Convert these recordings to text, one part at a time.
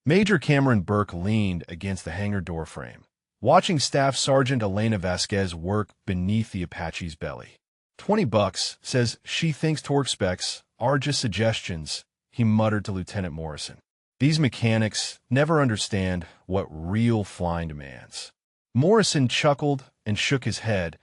Major Cameron Burke leaned against the hangar doorframe, watching Staff Sergeant Elena Vasquez work beneath the Apache's belly. $20, says she thinks torque specs are just suggestions, he muttered to Lieutenant Morrison. These mechanics never understand what real flying demands. Morrison chuckled and shook his head,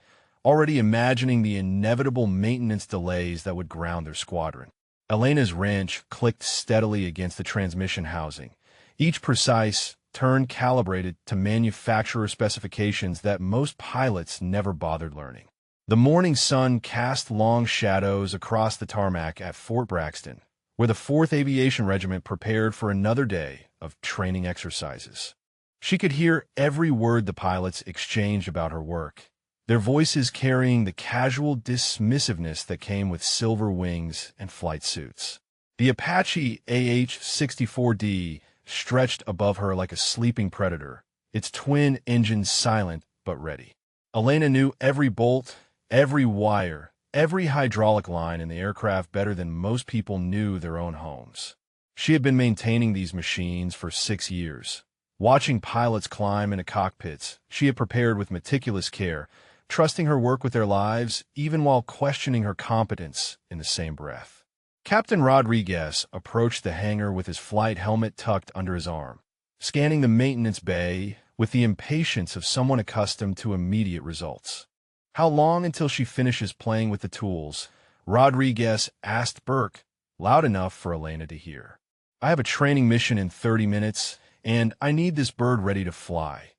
already imagining the inevitable maintenance delays that would ground their squadron. Elena's wrench clicked steadily against the transmission housing, each precise turn calibrated to manufacturer specifications that most pilots never bothered learning. The morning sun cast long shadows across the tarmac at Fort Braxton, where the 4th Aviation Regiment prepared for another day of training exercises. She could hear every word the pilots exchanged about her work, their voices carrying the casual dismissiveness that came with silver wings and flight suits. The Apache AH-64D stretched above her like a sleeping predator, its twin engines silent but ready. Elena knew every bolt, every wire, every hydraulic line in the aircraft better than most people knew their own homes. She had been maintaining these machines for 6 years. Watching pilots climb into cockpits, she had prepared with meticulous care, trusting her work with their lives even while questioning her competence in the same breath. Captain Rodriguez approached the hangar with his flight helmet tucked under his arm, scanning the maintenance bay with the impatience of someone accustomed to immediate results. "How long until she finishes playing with the tools?" Rodriguez asked Burke, loud enough for Elena to hear. "I have a training mission in 30 minutes, and I need this bird ready to fly,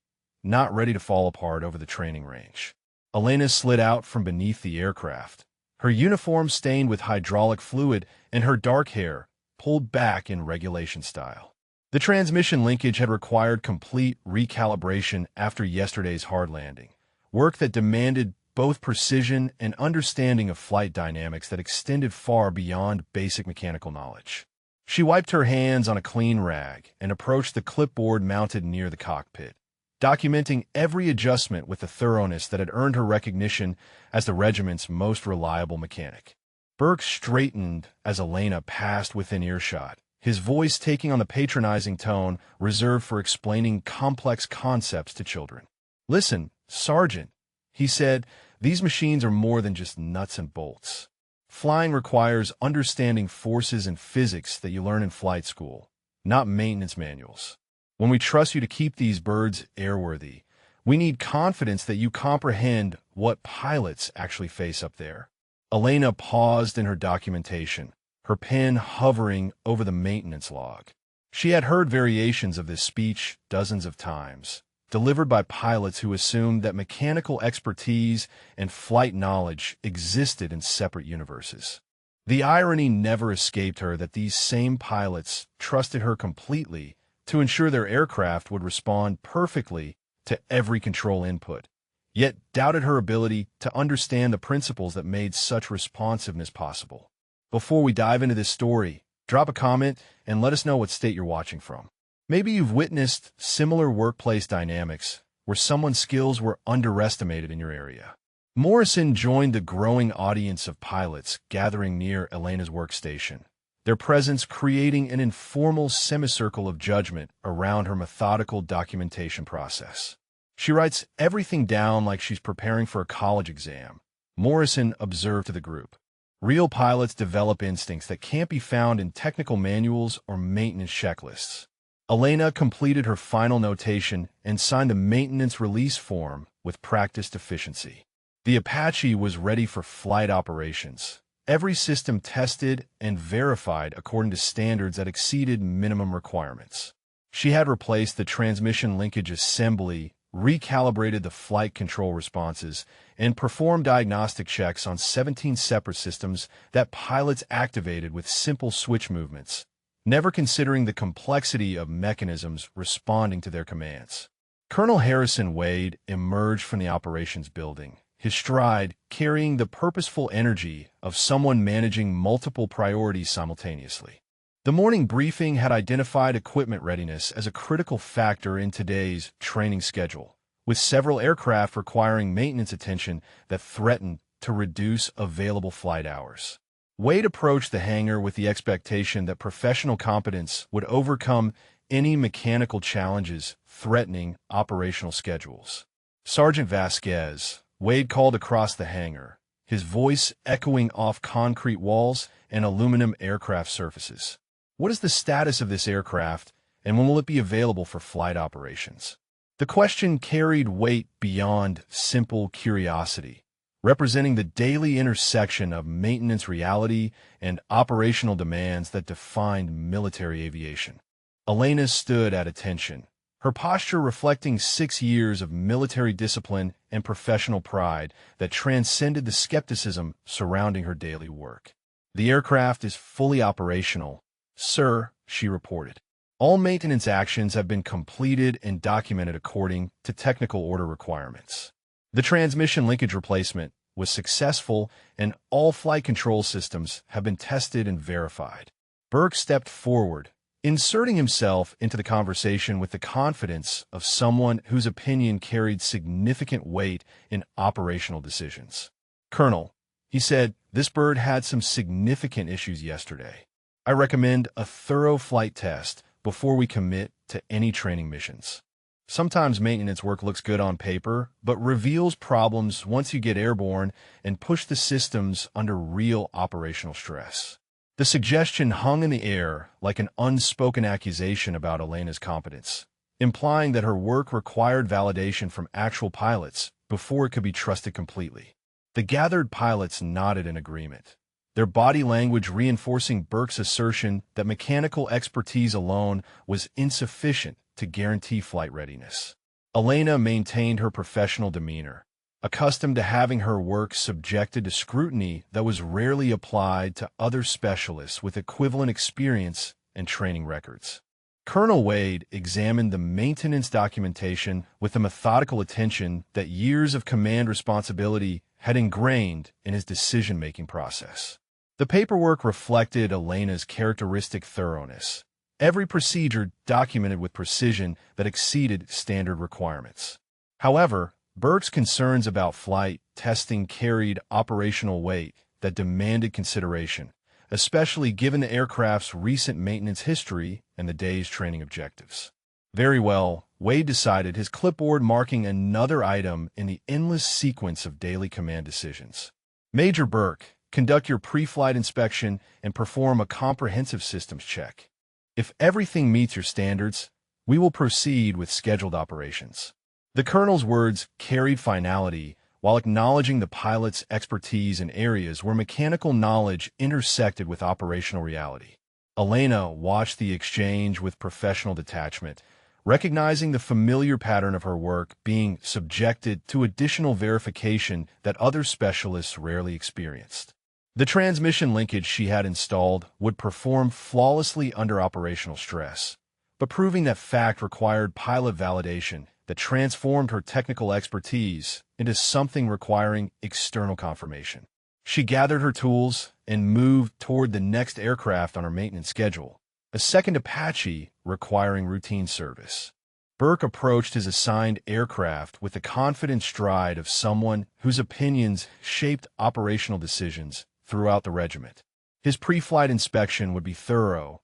not ready to fall apart over the training range." Elena slid out from beneath the aircraft, her uniform stained with hydraulic fluid and her dark hair pulled back in regulation style. The transmission linkage had required complete recalibration after yesterday's hard landing, work that demanded both precision and understanding of flight dynamics that extended far beyond basic mechanical knowledge. She wiped her hands on a clean rag and approached the clipboard mounted near the cockpit, documenting every adjustment with the thoroughness that had earned her recognition as the regiment's most reliable mechanic. Burke straightened as Elena passed within earshot, his voice taking on the patronizing tone reserved for explaining complex concepts to children. "Listen, Sergeant," he said, "these machines are more than just nuts and bolts. Flying requires understanding forces and physics that you learn in flight school, not maintenance manuals. When we trust you to keep these birds airworthy, we need confidence that you comprehend what pilots actually face up there." Elena paused in her documentation, her pen hovering over the maintenance log. She had heard variations of this speech dozens of times, delivered by pilots who assumed that mechanical expertise and flight knowledge existed in separate universes. The irony never escaped her that these same pilots trusted her completely to ensure their aircraft would respond perfectly to every control input, yet doubted her ability to understand the principles that made such responsiveness possible. Before we dive into this story, drop a comment and let us know what state you're watching from. Maybe you've witnessed similar workplace dynamics where someone's skills were underestimated in your area. Morrison joined the growing audience of pilots gathering near Elena's workstation, their presence creating an informal semicircle of judgment around her methodical documentation process. "She writes everything down like she's preparing for a college exam," Morrison observed to the group. "Real pilots develop instincts that can't be found in technical manuals or maintenance checklists." Elena completed her final notation and signed the maintenance release form with practiced efficiency. The Apache was ready for flight operations, every system tested and verified according to standards that exceeded minimum requirements. She had replaced the transmission linkage assembly, recalibrated the flight control responses, and performed diagnostic checks on 17 separate systems that pilots activated with simple switch movements, never considering the complexity of mechanisms responding to their commands. Colonel Harrison Wade emerged from the operations building, his stride carrying the purposeful energy of someone managing multiple priorities simultaneously. The morning briefing had identified equipment readiness as a critical factor in today's training schedule, with several aircraft requiring maintenance attention that threatened to reduce available flight hours. Wade approached the hangar with the expectation that professional competence would overcome any mechanical challenges threatening operational schedules. Sergeant Vasquez, Wade called across the hangar, his voice echoing off concrete walls and aluminum aircraft surfaces. What is the status of this aircraft, and when will it be available for flight operations? The question carried weight beyond simple curiosity, representing the daily intersection of maintenance reality and operational demands that defined military aviation. Elena stood at attention, her posture reflecting 6 years of military discipline and professional pride that transcended the skepticism surrounding her daily work. "The aircraft is fully operational, sir," she reported. "All maintenance actions have been completed and documented according to technical order requirements. The transmission linkage replacement was successful, and all flight control systems have been tested and verified." Burke stepped forward, inserting himself into the conversation with the confidence of someone whose opinion carried significant weight in operational decisions. "Colonel," he said, "this bird had some significant issues yesterday. I recommend a thorough flight test before we commit to any training missions. Sometimes maintenance work looks good on paper, but reveals problems once you get airborne and push the systems under real operational stress." The suggestion hung in the air like an unspoken accusation about Elena's competence, implying that her work required validation from actual pilots before it could be trusted completely. The gathered pilots nodded in agreement, their body language reinforcing Burke's assertion that mechanical expertise alone was insufficient to guarantee flight readiness. Elena maintained her professional demeanor, accustomed to having her work subjected to scrutiny that was rarely applied to other specialists with equivalent experience and training records. Colonel Wade examined the maintenance documentation with the methodical attention that years of command responsibility had ingrained in his decision-making process. The paperwork reflected Elena's characteristic thoroughness, every procedure documented with precision that exceeded standard requirements. However, Burke's concerns about flight testing carried operational weight that demanded consideration, especially given the aircraft's recent maintenance history and the day's training objectives. "Very well," Wade decided, his clipboard marking another item in the endless sequence of daily command decisions. "Major Burke, conduct your pre-flight inspection and perform a comprehensive systems check. If everything meets your standards, we will proceed with scheduled operations." The colonel's words carried finality while acknowledging the pilot's expertise in areas where mechanical knowledge intersected with operational reality. Elena watched the exchange with professional detachment, recognizing the familiar pattern of her work being subjected to additional verification that other specialists rarely experienced. The transmission linkage she had installed would perform flawlessly under operational stress, but proving that fact required pilot validation that transformed her technical expertise into something requiring external confirmation. She gathered her tools and moved toward the next aircraft on her maintenance schedule, a second Apache requiring routine service. Burke approached his assigned aircraft with the confident stride of someone whose opinions shaped operational decisions throughout the regiment. His pre-flight inspection would be thorough,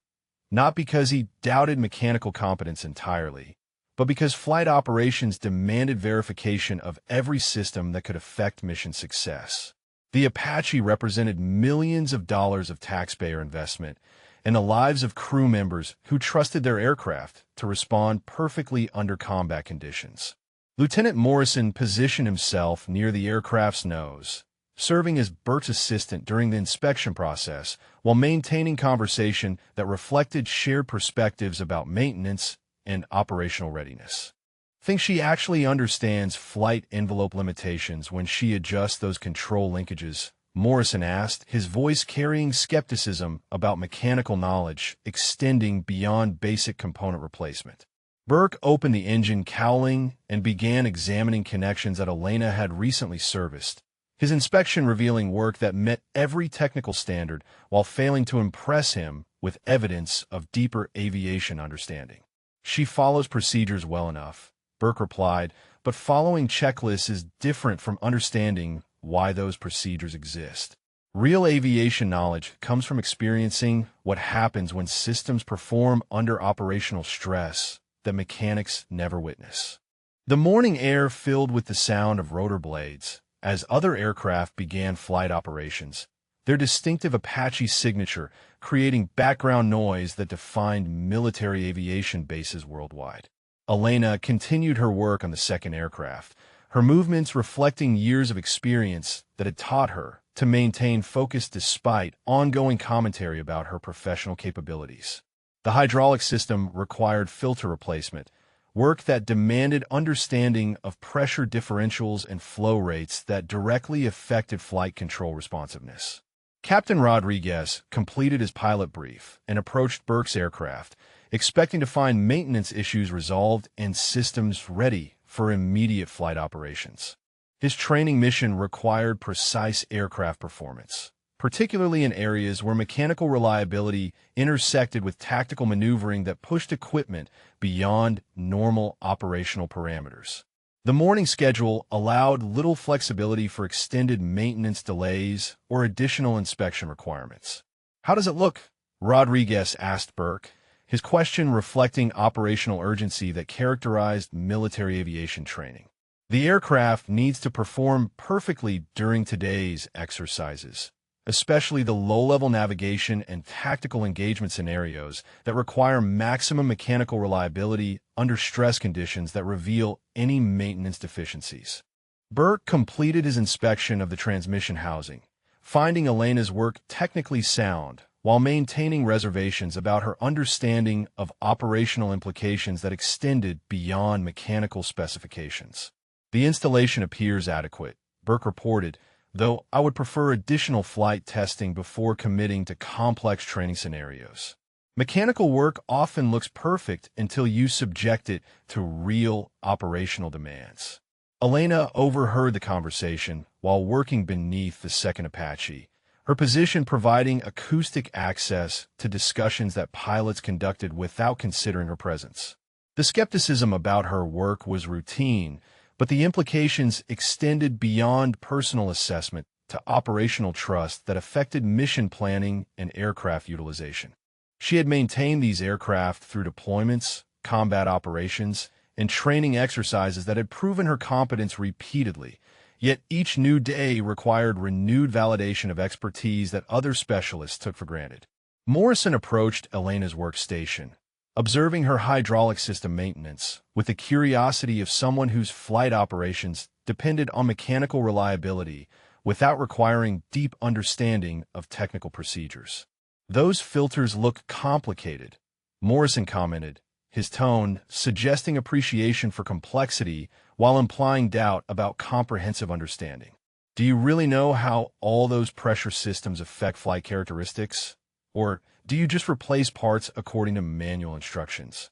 not because he doubted mechanical competence entirely, but because flight operations demanded verification of every system that could affect mission success. The Apache represented millions of dollars of taxpayer investment and the lives of crew members who trusted their aircraft to respond perfectly under combat conditions. Lieutenant Morrison positioned himself near the aircraft's nose, serving as Burke's assistant during the inspection process while maintaining conversation that reflected shared perspectives about maintenance and operational readiness. "Think she actually understands flight envelope limitations when she adjusts those control linkages?" Morrison asked, his voice carrying skepticism about mechanical knowledge extending beyond basic component replacement. Burke opened the engine cowling and began examining connections that Elena had recently serviced, his inspection revealing work that met every technical standard while failing to impress him with evidence of deeper aviation understanding. "She follows procedures well enough," Burke replied, "but following checklists is different from understanding why those procedures exist." Real aviation knowledge comes from experiencing what happens when systems perform under operational stress that mechanics never witness. The morning air filled with the sound of rotor blades as other aircraft began flight operations, their distinctive Apache signature creating background noise that defined military aviation bases worldwide. Elena continued her work on the second aircraft, her movements reflecting years of experience that had taught her to maintain focus despite ongoing commentary about her professional capabilities. The hydraulic system required filter replacement, work that demanded understanding of pressure differentials and flow rates that directly affected flight control responsiveness. Captain Rodriguez completed his pilot brief and approached Burke's aircraft, expecting to find maintenance issues resolved and systems ready for immediate flight operations. His training mission required precise aircraft performance, particularly in areas where mechanical reliability intersected with tactical maneuvering that pushed equipment beyond normal operational parameters. The morning schedule allowed little flexibility for extended maintenance delays or additional inspection requirements. "How does it look?" Rodriguez asked Burke, his question reflecting operational urgency that characterized military aviation training. "The aircraft needs to perform perfectly during today's exercises, especially the low-level navigation and tactical engagement scenarios that require maximum mechanical reliability under stress conditions that reveal any maintenance deficiencies." Burke completed his inspection of the transmission housing, finding Elena's work technically sound while maintaining reservations about her understanding of operational implications that extended beyond mechanical specifications. "The installation appears adequate," Burke reported, "though I would prefer additional flight testing before committing to complex training scenarios. Mechanical work often looks perfect until you subject it to real operational demands." Elena overheard the conversation while working beneath the second Apache, her position providing acoustic access to discussions that pilots conducted without considering her presence. The skepticism about her work was routine, but the implications extended beyond personal assessment to operational trust that affected mission planning and aircraft utilization. She had maintained these aircraft through deployments, combat operations, and training exercises that had proven her competence repeatedly, yet each new day required renewed validation of expertise that other specialists took for granted. Morrison approached Elena's workstation, observing her hydraulic system maintenance with the curiosity of someone whose flight operations depended on mechanical reliability without requiring deep understanding of technical procedures. "Those filters look complicated," Morrison commented, his tone suggesting appreciation for complexity while implying doubt about comprehensive understanding. "Do you really know how all those pressure systems affect flight characteristics? Or do you just replace parts according to manual instructions?"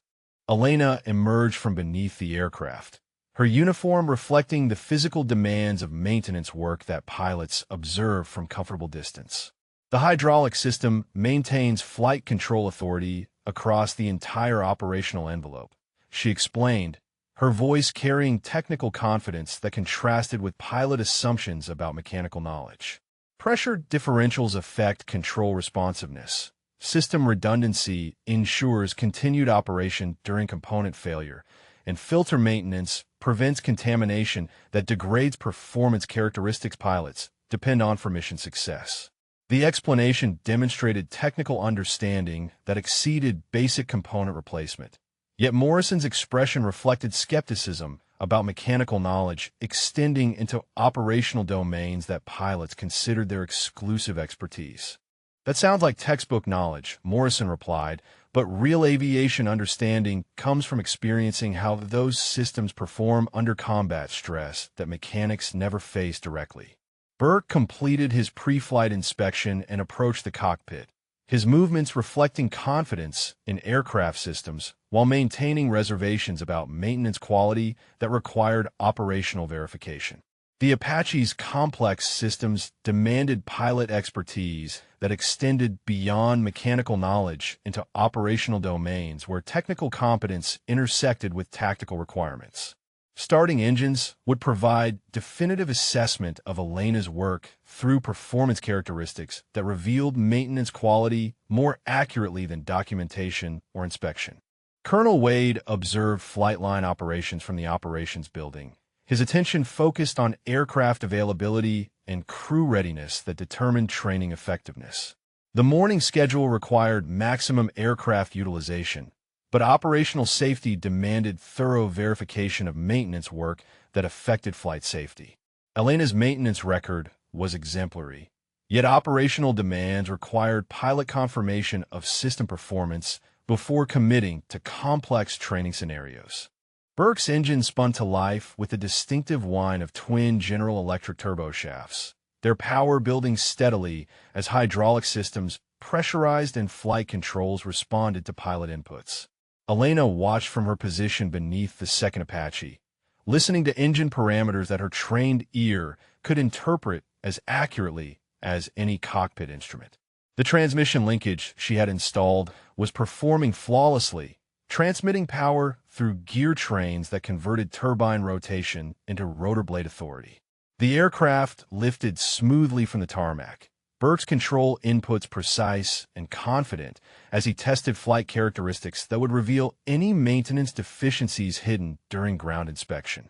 Elena emerged from beneath the aircraft, her uniform reflecting the physical demands of maintenance work that pilots observe from comfortable distance. "The hydraulic system maintains flight control authority across the entire operational envelope," she explained, her voice carrying technical confidence that contrasted with pilot assumptions about mechanical knowledge. "Pressure differentials affect control responsiveness. System redundancy ensures continued operation during component failure, and filter maintenance prevents contamination that degrades performance characteristics pilots depend on for mission success." The explanation demonstrated technical understanding that exceeded basic component replacement. Yet Morrison's expression reflected skepticism about mechanical knowledge extending into operational domains that pilots considered their exclusive expertise. "That sounds like textbook knowledge," Morrison replied, "but real aviation understanding comes from experiencing how those systems perform under combat stress that mechanics never face directly." Burke completed his pre-flight inspection and approached the cockpit, his movements reflecting confidence in aircraft systems while maintaining reservations about maintenance quality that required operational verification. The Apache's complex systems demanded pilot expertise that extended beyond mechanical knowledge into operational domains where technical competence intersected with tactical requirements. Starting engines would provide definitive assessment of Elena's work through performance characteristics that revealed maintenance quality more accurately than documentation or inspection. Colonel Wade observed flight line operations from the operations building. His attention focused on aircraft availability and crew readiness that determined training effectiveness. The morning schedule required maximum aircraft utilization, but operational safety demanded thorough verification of maintenance work that affected flight safety. Elena's maintenance record was exemplary, yet operational demands required pilot confirmation of system performance before committing to complex training scenarios. Burke's engine spun to life with a distinctive whine of twin General Electric turboshafts, their power building steadily as hydraulic systems pressurized and flight controls responded to pilot inputs. Elena watched from her position beneath the second Apache, listening to engine parameters that her trained ear could interpret as accurately as any cockpit instrument. The transmission linkage she had installed was performing flawlessly, transmitting power through gear trains that converted turbine rotation into rotor blade authority. The aircraft lifted smoothly from the tarmac, Burke's control inputs precise and confident as he tested flight characteristics that would reveal any maintenance deficiencies hidden during ground inspection.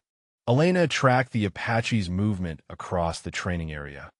Elena tracked the Apache's movement across the training area,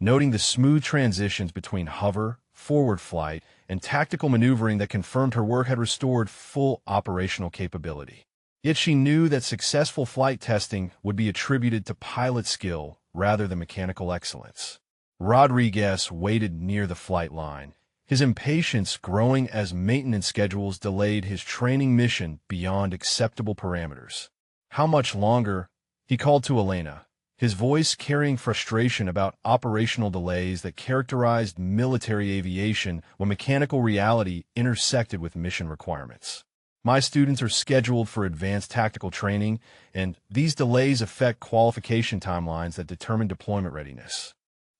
noting the smooth transitions between hover, forward flight, and tactical maneuvering that confirmed her work had restored full operational capability. Yet she knew that successful flight testing would be attributed to pilot skill rather than mechanical excellence. Rodriguez waited near the flight line, his impatience growing as maintenance schedules delayed his training mission beyond acceptable parameters. "How much longer?" he called to Elena, his voice carrying frustration about operational delays that characterized military aviation when mechanical reality intersected with mission requirements. "My students are scheduled for advanced tactical training, and these delays affect qualification timelines that determine deployment readiness."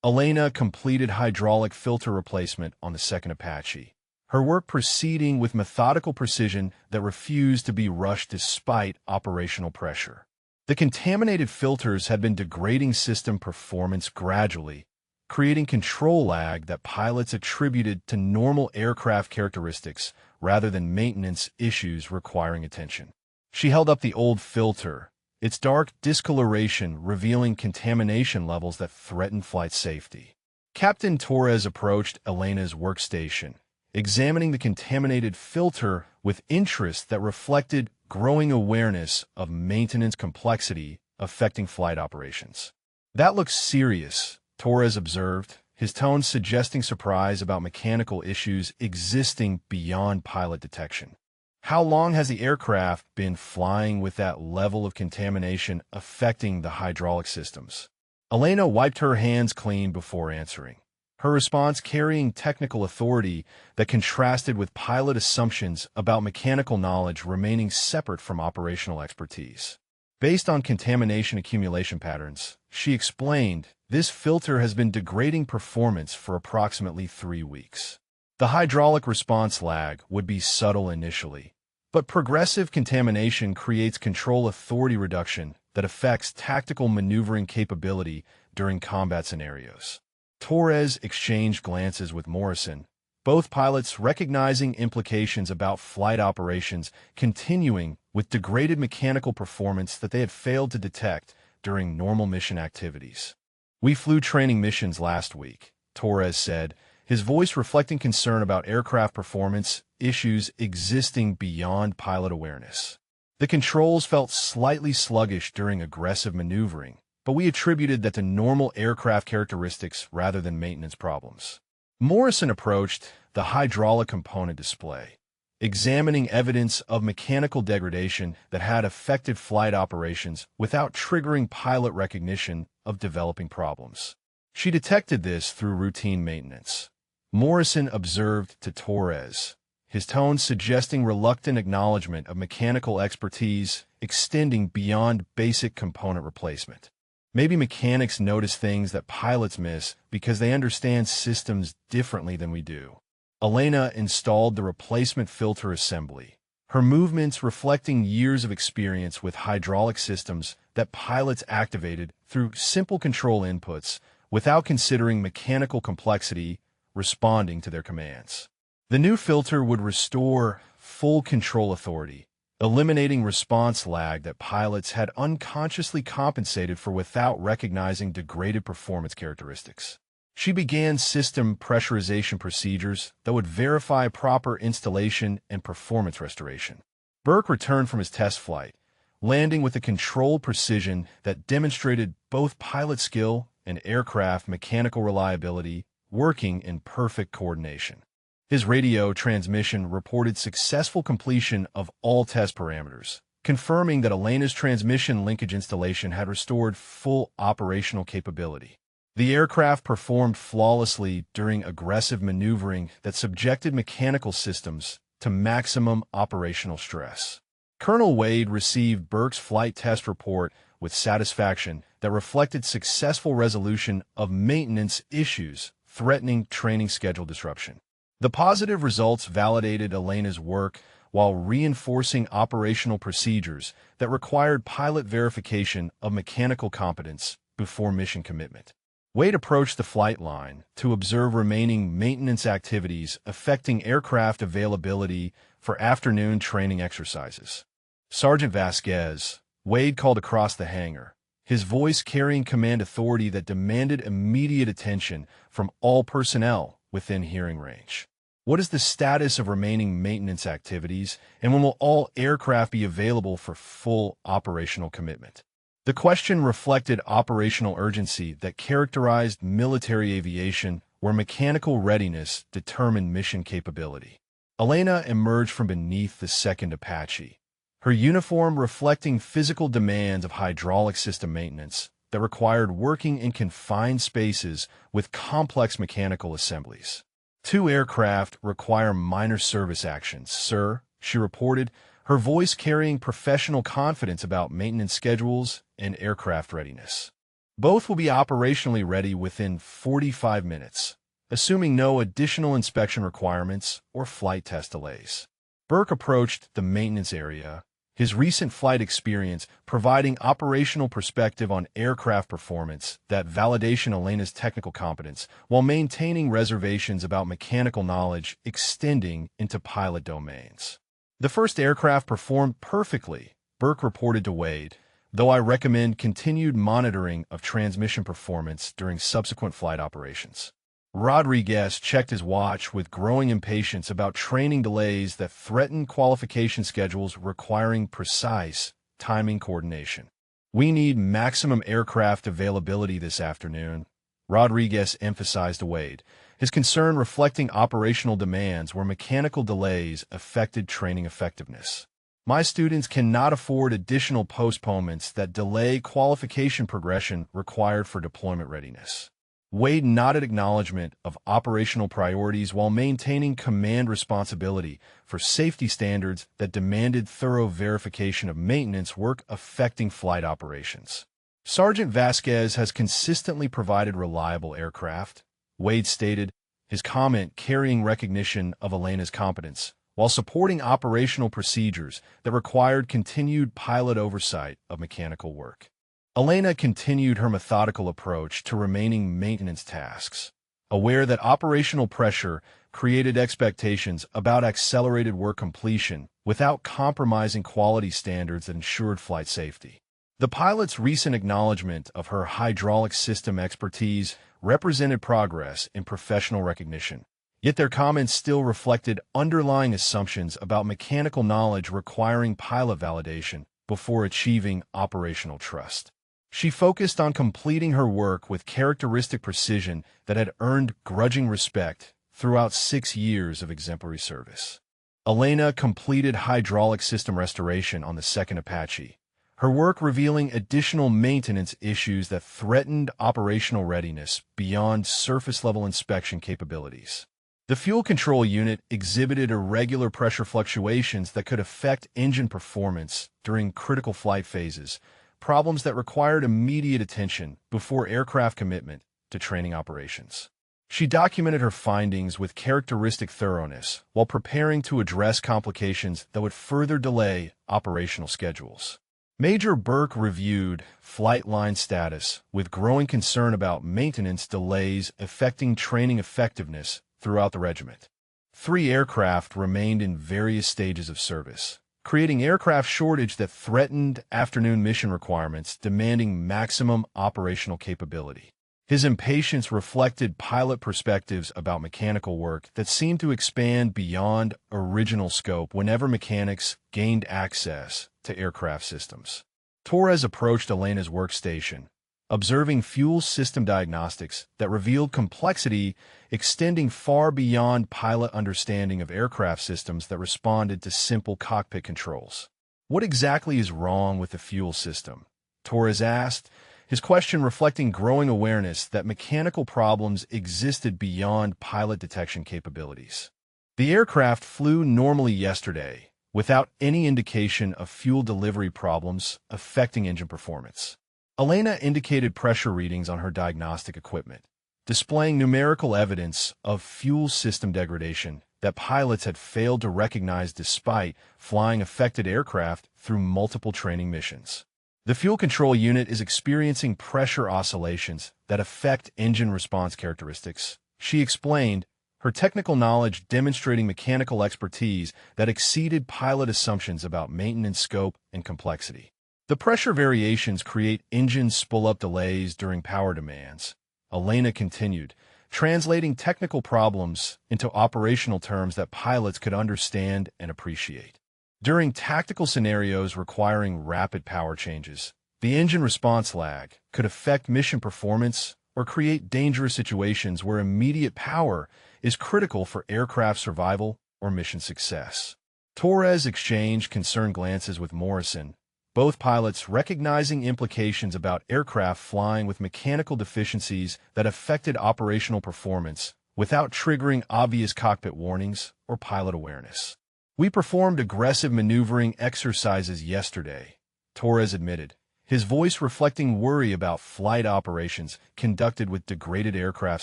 Elena completed hydraulic filter replacement on the second Apache, her work proceeding with methodical precision that refused to be rushed despite operational pressure. The contaminated filters had been degrading system performance gradually, creating control lag that pilots attributed to normal aircraft characteristics rather than maintenance issues requiring attention. She held up the old filter, its dark discoloration revealing contamination levels that threatened flight safety. Captain Torres approached Elena's workstation, examining the contaminated filter with interest that reflected growing awareness of maintenance complexity affecting flight operations. "That looks serious," Torres observed, his tone suggesting surprise about mechanical issues existing beyond pilot detection. "How long has the aircraft been flying with that level of contamination affecting the hydraulic systems?" Elena wiped her hands clean before answering, her response carrying technical authority that contrasted with pilot assumptions about mechanical knowledge remaining separate from operational expertise. Based on contamination accumulation patterns, she explained, this filter has been degrading performance for approximately 3 weeks. The hydraulic response lag would be subtle initially, but progressive contamination creates control authority reduction that affects tactical maneuvering capability during combat scenarios. Torres exchanged glances with Morrison, both pilots recognizing implications about flight operations continuing with degraded mechanical performance that they had failed to detect during normal mission activities. "We flew training missions last week," Torres said, his voice reflecting concern about aircraft performance issues existing beyond pilot awareness. "The controls felt slightly sluggish during aggressive maneuvering, but we attributed that to normal aircraft characteristics rather than maintenance problems." Morrison approached the hydraulic component display, examining evidence of mechanical degradation that had affected flight operations without triggering pilot recognition of developing problems. She detected this through routine maintenance. Morrison observed to Torres, his tone suggesting reluctant acknowledgement of mechanical expertise extending beyond basic component replacement. "Maybe mechanics notice things that pilots miss because they understand systems differently than we do." Elena installed the replacement filter assembly, her movements reflecting years of experience with hydraulic systems that pilots activated through simple control inputs without considering mechanical complexity responding to their commands. The new filter would restore full control authority, eliminating response lag that pilots had unconsciously compensated for without recognizing degraded performance characteristics. She began system pressurization procedures that would verify proper installation and performance restoration. Burke returned from his test flight, landing with a controlled precision that demonstrated both pilot skill and aircraft mechanical reliability working in perfect coordination. His radio transmission reported successful completion of all test parameters, confirming that Elena's transmission linkage installation had restored full operational capability. The aircraft performed flawlessly during aggressive maneuvering that subjected mechanical systems to maximum operational stress. Colonel Wade received Burke's flight test report with satisfaction that reflected successful resolution of maintenance issues threatening training schedule disruption. The positive results validated Elena's work while reinforcing operational procedures that required pilot verification of mechanical competence before mission commitment. Wade approached the flight line to observe remaining maintenance activities affecting aircraft availability for afternoon training exercises. Sergeant Vasquez, Wade called across the hangar, his voice carrying command authority that demanded immediate attention from all personnel within hearing range. What is the status of remaining maintenance activities, and when will all aircraft be available for full operational commitment? The question reflected operational urgency that characterized military aviation, where mechanical readiness determined mission capability. Elena emerged from beneath the second Apache, her uniform reflecting physical demands of hydraulic system maintenance that required working in confined spaces with complex mechanical assemblies. 2 aircraft require minor service actions, sir, she reported, her voice carrying professional confidence about maintenance schedules and aircraft readiness. Both will be operationally ready within 45 minutes, assuming no additional inspection requirements or flight test delays. Burke approached the maintenance area, his recent flight experience providing operational perspective on aircraft performance that validation Elena's technical competence while maintaining reservations about mechanical knowledge extending into pilot domains. The first aircraft performed perfectly, Burke reported to Wade, though I recommend continued monitoring of transmission performance during subsequent flight operations. Rodriguez checked his watch with growing impatience about training delays that threatened qualification schedules requiring precise timing coordination. We need maximum aircraft availability this afternoon, Rodriguez emphasized to Wade, his concern reflecting operational demands where mechanical delays affected training effectiveness. My students cannot afford additional postponements that delay qualification progression required for deployment readiness. Wade nodded acknowledgement of operational priorities while maintaining command responsibility for safety standards that demanded thorough verification of maintenance work affecting flight operations. Sergeant Vasquez has consistently provided reliable aircraft, Wade stated, his comment carrying recognition of Elena's competence, while supporting operational procedures that required continued pilot oversight of mechanical work. Elena continued her methodical approach to remaining maintenance tasks, aware that operational pressure created expectations about accelerated work completion without compromising quality standards that ensured flight safety. The pilot's recent acknowledgement of her hydraulic system expertise represented progress in professional recognition, yet their comments still reflected underlying assumptions about mechanical knowledge requiring pilot validation before achieving operational trust. She focused on completing her work with characteristic precision that had earned grudging respect throughout 6 years of exemplary service. Elena completed hydraulic system restoration on the second Apache, her work revealing additional maintenance issues that threatened operational readiness beyond surface-level inspection capabilities. The fuel control unit exhibited irregular pressure fluctuations that could affect engine performance during critical flight phases, problems that required immediate attention before aircraft commitment to training operations. She documented her findings with characteristic thoroughness while preparing to address complications that would further delay operational schedules. Major Burke reviewed flight line status with growing concern about maintenance delays affecting training effectiveness throughout the regiment. 3 aircraft remained in various stages of service, creating aircraft shortage that threatened afternoon mission requirements demanding maximum operational capability. His impatience reflected pilot perspectives about mechanical work that seemed to expand beyond original scope whenever mechanics gained access to aircraft systems. Torres approached Elena's workstation, observing fuel system diagnostics that revealed complexity extending far beyond pilot understanding of aircraft systems that responded to simple cockpit controls. "What exactly is wrong with the fuel system?" Torres asked, his question reflecting growing awareness that mechanical problems existed beyond pilot detection capabilities. "The aircraft flew normally yesterday, without any indication of fuel delivery problems affecting engine performance." Elena indicated pressure readings on her diagnostic equipment, displaying numerical evidence of fuel system degradation that pilots had failed to recognize despite flying affected aircraft through multiple training missions. "The fuel control unit is experiencing pressure oscillations that affect engine response characteristics," she explained, her technical knowledge demonstrating mechanical expertise that exceeded pilot assumptions about maintenance scope and complexity. "The pressure variations create engine spool-up delays during power demands," Elena continued, translating technical problems into operational terms that pilots could understand and appreciate. "During tactical scenarios requiring rapid power changes, the engine response lag could affect mission performance or create dangerous situations where immediate power is critical for aircraft survival or mission success." Torres exchanged concerned glances with Morrison, both pilots recognizing implications about aircraft flying with mechanical deficiencies that affected operational performance without triggering obvious cockpit warnings or pilot awareness. "We performed aggressive maneuvering exercises yesterday," Torres admitted, his voice reflecting worry about flight operations conducted with degraded aircraft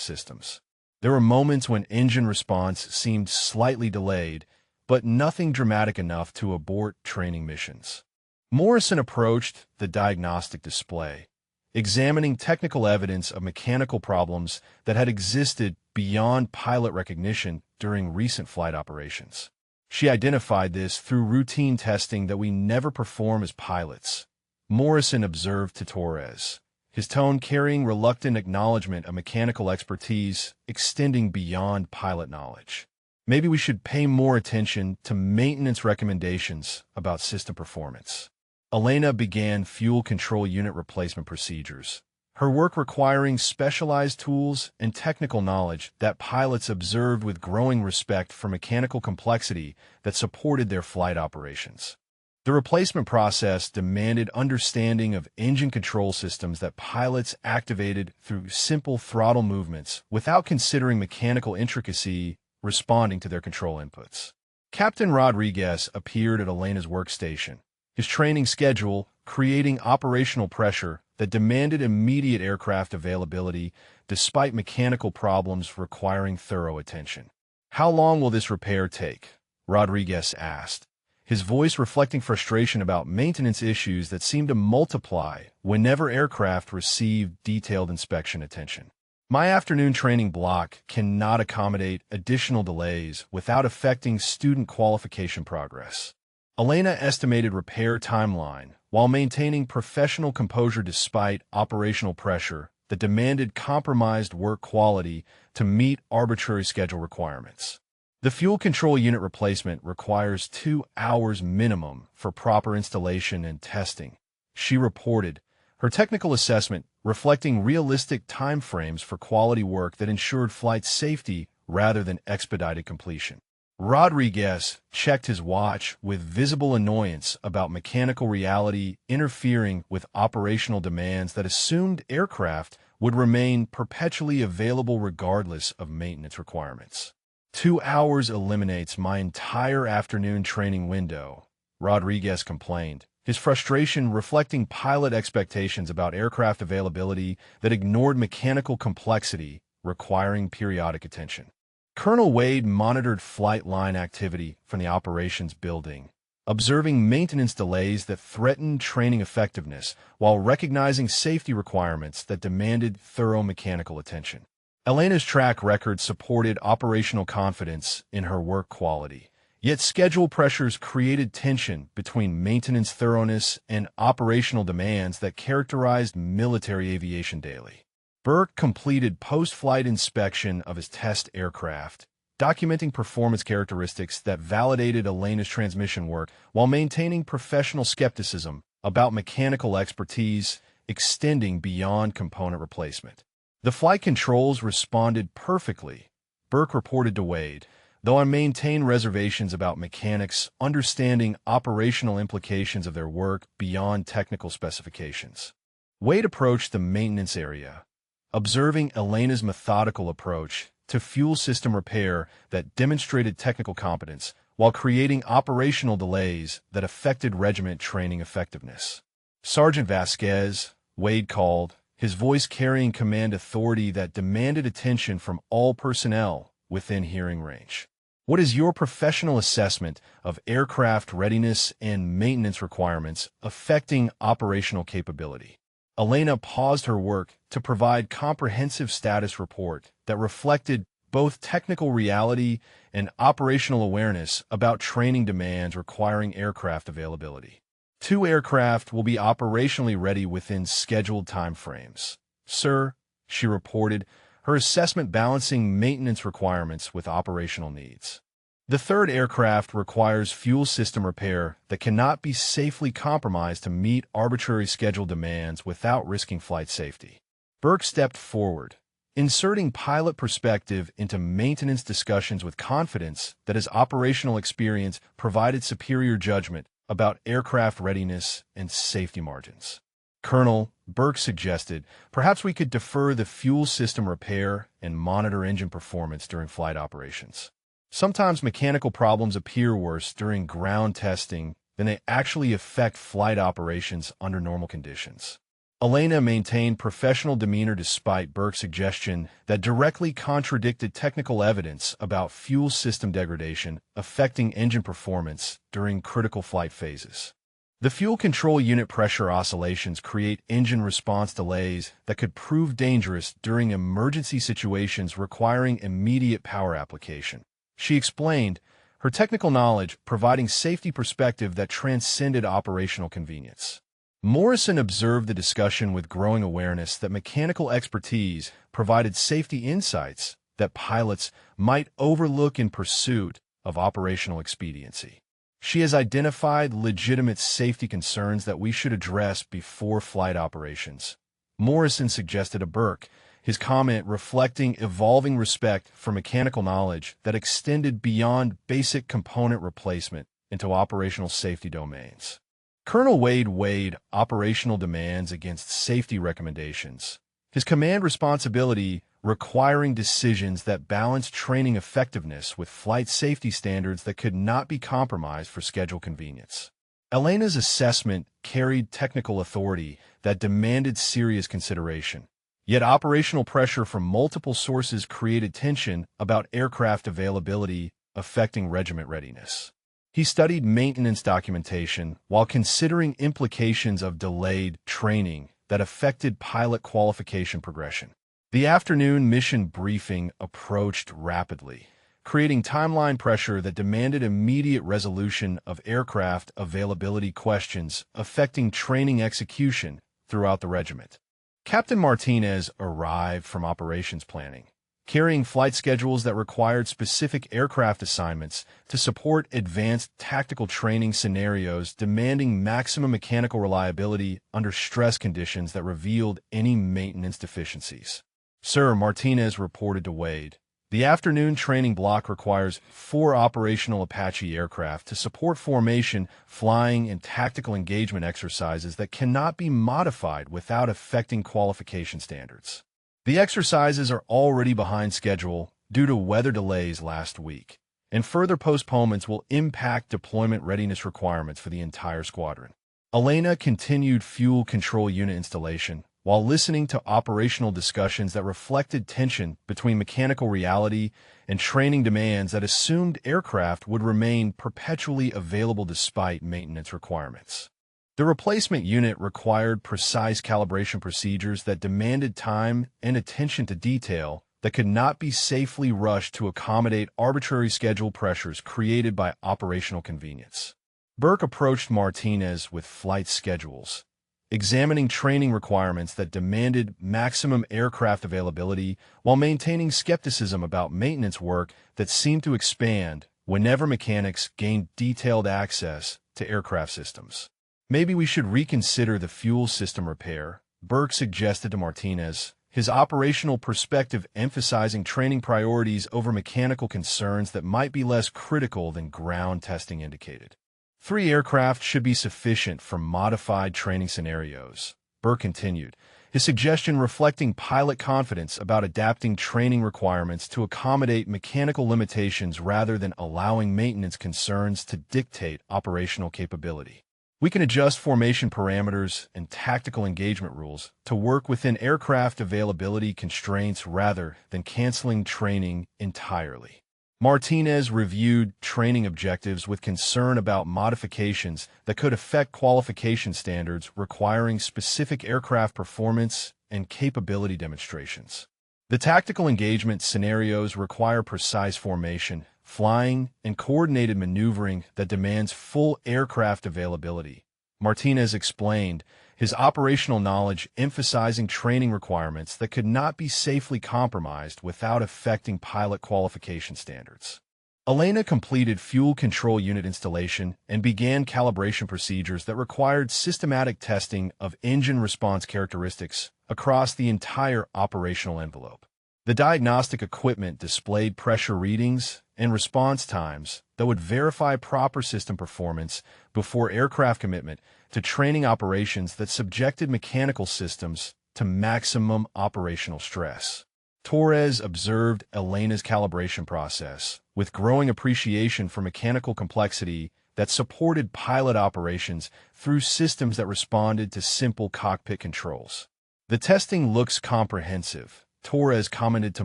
systems. "There were moments when engine response seemed slightly delayed, but nothing dramatic enough to abort training missions." Morrison approached the diagnostic display, examining technical evidence of mechanical problems that had existed beyond pilot recognition during recent flight operations. "She identified this through routine testing that we never perform as pilots," Morrison observed to Torres, his tone carrying reluctant acknowledgement of mechanical expertise extending beyond pilot knowledge. "Maybe we should pay more attention to maintenance recommendations about system performance." Elena began fuel control unit replacement procedures, her work requiring specialized tools and technical knowledge that pilots observed with growing respect for mechanical complexity that supported their flight operations. The replacement process demanded understanding of engine control systems that pilots activated through simple throttle movements without considering mechanical intricacy responding to their control inputs. Captain Rodriguez appeared at Elena's workstation, his training schedule creating operational pressure that demanded immediate aircraft availability despite mechanical problems requiring thorough attention. "How long will this repair take?" Rodriguez asked, his voice reflecting frustration about maintenance issues that seemed to multiply whenever aircraft received detailed inspection attention. "My afternoon training block cannot accommodate additional delays without affecting student qualification progress." Elena estimated repair timeline while maintaining professional composure despite operational pressure that demanded compromised work quality to meet arbitrary schedule requirements. "The fuel control unit replacement requires 2 hours minimum for proper installation and testing," she reported, her technical assessment reflecting realistic timeframes for quality work that ensured flight safety rather than expedited completion. Rodriguez checked his watch with visible annoyance about mechanical reality interfering with operational demands that assumed aircraft would remain perpetually available regardless of maintenance requirements. 2 hours eliminates my entire afternoon training window, Rodriguez complained, his frustration reflecting pilot expectations about aircraft availability that ignored mechanical complexity requiring periodic attention. Colonel Wade monitored flight line activity from the operations building, observing maintenance delays that threatened training effectiveness while recognizing safety requirements that demanded thorough mechanical attention. Elena's track record supported operational confidence in her work quality, yet schedule pressures created tension between maintenance thoroughness and operational demands that characterized military aviation daily. Burke completed post-flight inspection of his test aircraft, documenting performance characteristics that validated Elena's transmission work while maintaining professional skepticism about mechanical expertise extending beyond component replacement. The flight controls responded perfectly, Burke reported to Wade, though I maintain reservations about mechanics understanding operational implications of their work beyond technical specifications. Wade approached the maintenance area, observing Elena's methodical approach to fuel system repair that demonstrated technical competence while creating operational delays that affected regiment training effectiveness. Sergeant Vasquez, Wade called, his voice carrying command authority that demanded attention from all personnel within hearing range. What is your professional assessment of aircraft readiness and maintenance requirements affecting operational capability? Elena paused her work to provide comprehensive status report that reflected both technical reality and operational awareness about training demands requiring aircraft availability. 2 aircraft will be operationally ready within scheduled timeframes. Sir, she reported, her assessment balancing maintenance requirements with operational needs. The 3rd aircraft requires fuel system repair that cannot be safely compromised to meet arbitrary schedule demands without risking flight safety. Burke stepped forward, inserting pilot perspective into maintenance discussions with confidence that his operational experience provided superior judgment about aircraft readiness and safety margins. Colonel, Burke suggested, perhaps we could defer the fuel system repair and monitor engine performance during flight operations. Sometimes mechanical problems appear worse during ground testing than they actually affect flight operations under normal conditions. Elena maintained professional demeanor despite Burke's suggestion that directly contradicted technical evidence about fuel system degradation affecting engine performance during critical flight phases. The fuel control unit pressure oscillations create engine response delays that could prove dangerous during emergency situations requiring immediate power application. She explained, her technical knowledge providing safety perspective that transcended operational convenience. Morrison observed the discussion with growing awareness that mechanical expertise provided safety insights that pilots might overlook in pursuit of operational expediency. She has identified legitimate safety concerns that we should address before flight operations, Morrison suggested to Burke, his comment reflecting evolving respect for mechanical knowledge that extended beyond basic component replacement into operational safety domains. Colonel Wade weighed operational demands against safety recommendations, his command responsibility requiring decisions that balanced training effectiveness with flight safety standards that could not be compromised for schedule convenience. Elena's assessment carried technical authority that demanded serious consideration. Yet operational pressure from multiple sources created tension about aircraft availability affecting regiment readiness. He studied maintenance documentation while considering implications of delayed training that affected pilot qualification progression. The afternoon mission briefing approached rapidly, creating timeline pressure that demanded immediate resolution of aircraft availability questions affecting training execution throughout the regiment. Captain Martinez arrived from operations planning, carrying flight schedules that required specific aircraft assignments to support advanced tactical training scenarios demanding maximum mechanical reliability under stress conditions that revealed any maintenance deficiencies. Sir, Martinez reported to Wade, the afternoon training block requires 4 operational Apache aircraft to support formation, flying, and tactical engagement exercises that cannot be modified without affecting qualification standards. The exercises are already behind schedule due to weather delays last week, and further postponements will impact deployment readiness requirements for the entire squadron. Elena continued fuel control unit installation while listening to operational discussions that reflected tension between mechanical reality and training demands that assumed aircraft would remain perpetually available despite maintenance requirements. The replacement unit required precise calibration procedures that demanded time and attention to detail that could not be safely rushed to accommodate arbitrary schedule pressures created by operational convenience. Burke approached Martinez with flight schedules, examining training requirements that demanded maximum aircraft availability while maintaining skepticism about maintenance work that seemed to expand whenever mechanics gained detailed access to aircraft systems. "Maybe we should reconsider the fuel system repair," Burke suggested to Martinez, his operational perspective emphasizing training priorities over mechanical concerns that might be less critical than ground testing indicated. 3 aircraft should be sufficient for modified training scenarios, Burke continued, his suggestion reflecting pilot confidence about adapting training requirements to accommodate mechanical limitations rather than allowing maintenance concerns to dictate operational capability. "We can adjust formation parameters and tactical engagement rules to work within aircraft availability constraints rather than canceling training entirely." Martinez reviewed training objectives with concern about modifications that could affect qualification standards requiring specific aircraft performance and capability demonstrations. The tactical engagement scenarios require precise formation, flying, and coordinated maneuvering that demands full aircraft availability, Martinez explained, his operational knowledge emphasizing training requirements that could not be safely compromised without affecting pilot qualification standards. Elena completed fuel control unit installation and began calibration procedures that required systematic testing of engine response characteristics across the entire operational envelope. The diagnostic equipment displayed pressure readings and response times that would verify proper system performance before aircraft commitment to training operations that subjected mechanical systems to maximum operational stress. Torres observed Elena's calibration process with growing appreciation for mechanical complexity that supported pilot operations through systems that responded to simple cockpit controls. "The testing looks comprehensive," Torres commented to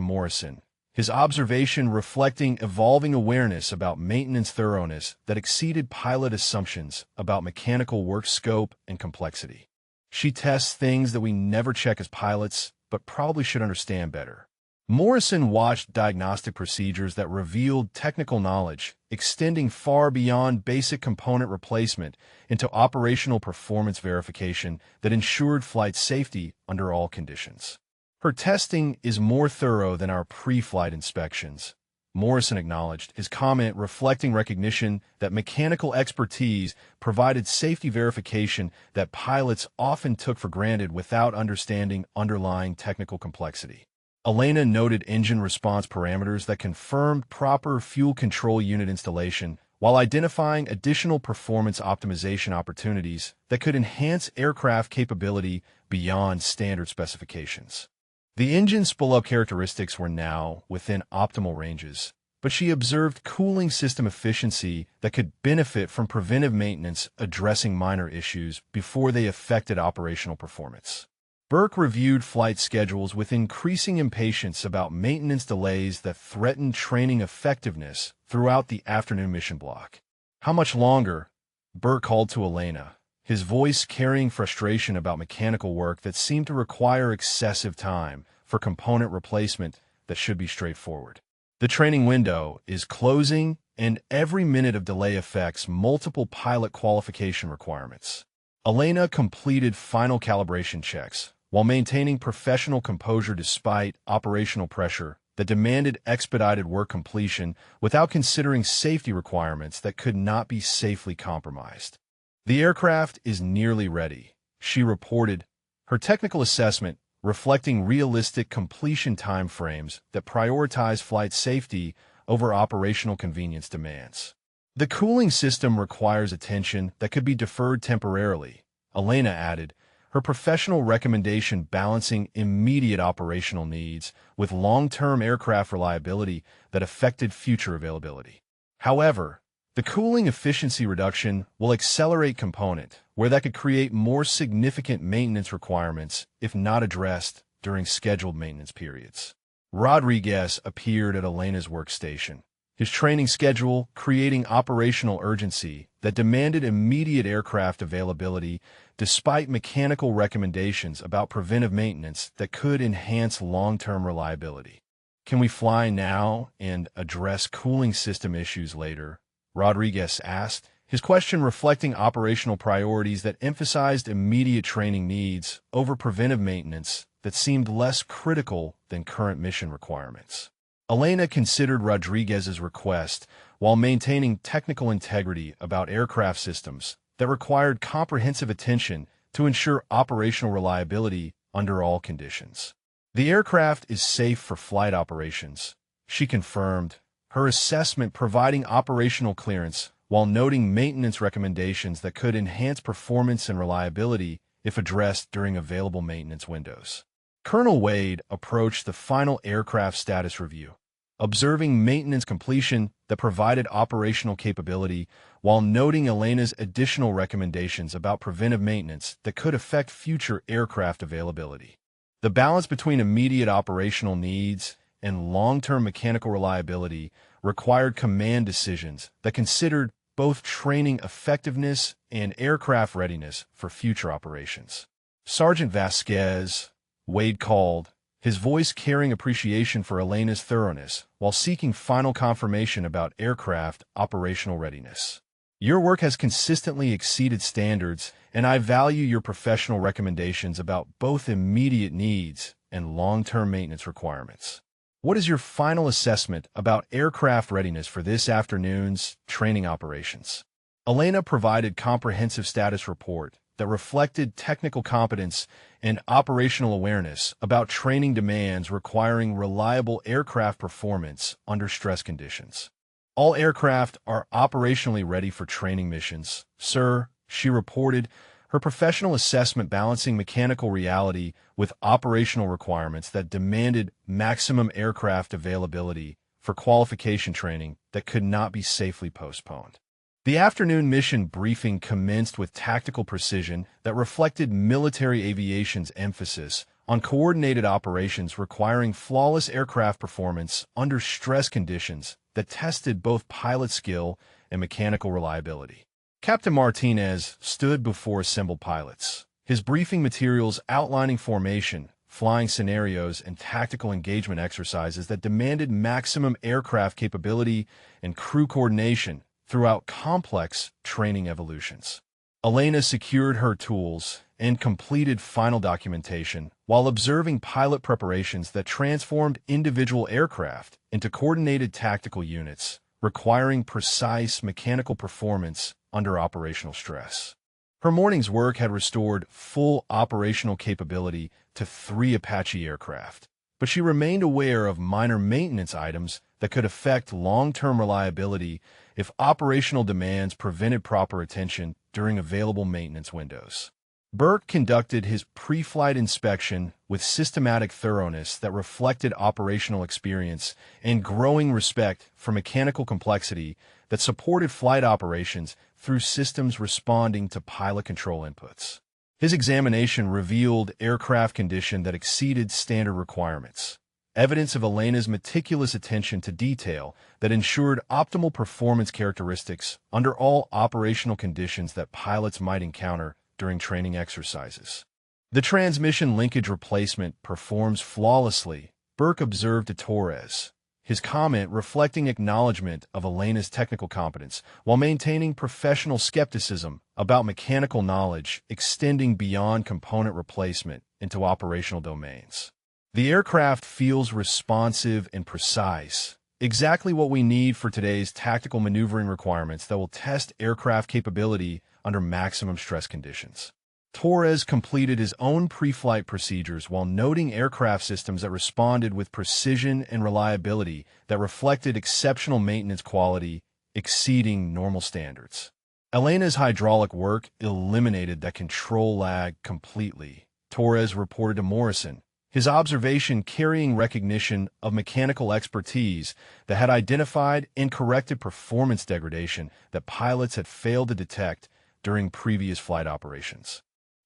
Morrison, his observation reflecting evolving awareness about maintenance thoroughness that exceeded pilot assumptions about mechanical work scope and complexity. "She tests things that we never check as pilots, but probably should understand better." Morrison watched diagnostic procedures that revealed technical knowledge extending far beyond basic component replacement into operational performance verification that ensured flight safety under all conditions. "Her testing is more thorough than our pre-flight inspections," Morrison acknowledged, his comment reflecting recognition that mechanical expertise provided safety verification that pilots often took for granted without understanding underlying technical complexity. Elena noted engine response parameters that confirmed proper fuel control unit installation while identifying additional performance optimization opportunities that could enhance aircraft capability beyond standard specifications. The engine spill-up characteristics were now within optimal ranges, but she observed cooling system efficiency that could benefit from preventive maintenance addressing minor issues before they affected operational performance. Burke reviewed flight schedules with increasing impatience about maintenance delays that threatened training effectiveness throughout the afternoon mission block. "How much longer?" Burke called to Elena, his voice carrying frustration about mechanical work that seemed to require excessive time for component replacement that should be straightforward. "The training window is closing, and every minute of delay affects multiple pilot qualification requirements." Elena completed final calibration checks while maintaining professional composure despite operational pressure that demanded expedited work completion without considering safety requirements that could not be safely compromised. "The aircraft is nearly ready," she reported, her technical assessment reflecting realistic completion timeframes that prioritize flight safety over operational convenience demands. "The cooling system requires attention that could be deferred temporarily," Elena added, her professional recommendation balancing immediate operational needs with long-term aircraft reliability that affected future availability. However, the cooling efficiency reduction will accelerate component, where that could create more significant maintenance requirements if not addressed during scheduled maintenance periods. Rodriguez appeared at Elena's workstation, his training schedule creating operational urgency that demanded immediate aircraft availability despite mechanical recommendations about preventive maintenance that could enhance long-term reliability. "Can we fly now and address cooling system issues later?" Rodriguez asked, his question reflecting operational priorities that emphasized immediate training needs over preventive maintenance that seemed less critical than current mission requirements. Elena considered Rodriguez's request while maintaining technical integrity about aircraft systems that required comprehensive attention to ensure operational reliability under all conditions. "The aircraft is safe for flight operations," she confirmed, her assessment providing operational clearance while noting maintenance recommendations that could enhance performance and reliability if addressed during available maintenance windows. Colonel Wade approached the final aircraft status review, observing maintenance completion that provided operational capability while noting Elena's additional recommendations about preventive maintenance that could affect future aircraft availability. The balance between immediate operational needs and long-term mechanical reliability required command decisions that considered both training effectiveness and aircraft readiness for future operations. "Sergeant Vasquez," Wade called, his voice carrying appreciation for Elena's thoroughness while seeking final confirmation about aircraft operational readiness. "Your work has consistently exceeded standards, and I value your professional recommendations about both immediate needs and long-term maintenance requirements. What is your final assessment about aircraft readiness for this afternoon's training operations?" Elena provided comprehensive status report that reflected technical competence and operational awareness about training demands requiring reliable aircraft performance under stress conditions. "All aircraft are operationally ready for training missions, sir," she reported, her professional assessment balancing mechanical reality with operational requirements that demanded maximum aircraft availability for qualification training that could not be safely postponed. The afternoon mission briefing commenced with tactical precision that reflected military aviation's emphasis on coordinated operations requiring flawless aircraft performance under stress conditions that tested both pilot skill and mechanical reliability. Captain Martinez stood before assembled pilots, his briefing materials outlining formation, flying scenarios, and tactical engagement exercises that demanded maximum aircraft capability and crew coordination throughout complex training evolutions. Elena secured her tools and completed final documentation while observing pilot preparations that transformed individual aircraft into coordinated tactical units, requiring precise mechanical performance under operational stress. Her morning's work had restored full operational capability to 3 Apache aircraft, but she remained aware of minor maintenance items that could affect long-term reliability if operational demands prevented proper attention during available maintenance windows. Burke conducted his pre-flight inspection with systematic thoroughness that reflected operational experience and growing respect for mechanical complexity that supported flight operations through systems responding to pilot control inputs. His examination revealed aircraft condition that exceeded standard requirements, evidence of Elena's meticulous attention to detail that ensured optimal performance characteristics under all operational conditions that pilots might encounter during training exercises. "The transmission linkage replacement performs flawlessly," Burke observed to Torres, his comment reflecting acknowledgement of Elena's technical competence while maintaining professional skepticism about mechanical knowledge extending beyond component replacement into operational domains. "The aircraft feels responsive and precise, exactly what we need for today's tactical maneuvering requirements that will test aircraft capability under maximum stress conditions." Torres completed his own pre-flight procedures while noting aircraft systems that responded with precision and reliability that reflected exceptional maintenance quality exceeding normal standards. Elena's hydraulic work eliminated that control lag completely, Torres reported to Morrison, his observation carrying recognition of mechanical expertise that had identified and corrected performance degradation that pilots had failed to detect during previous flight operations.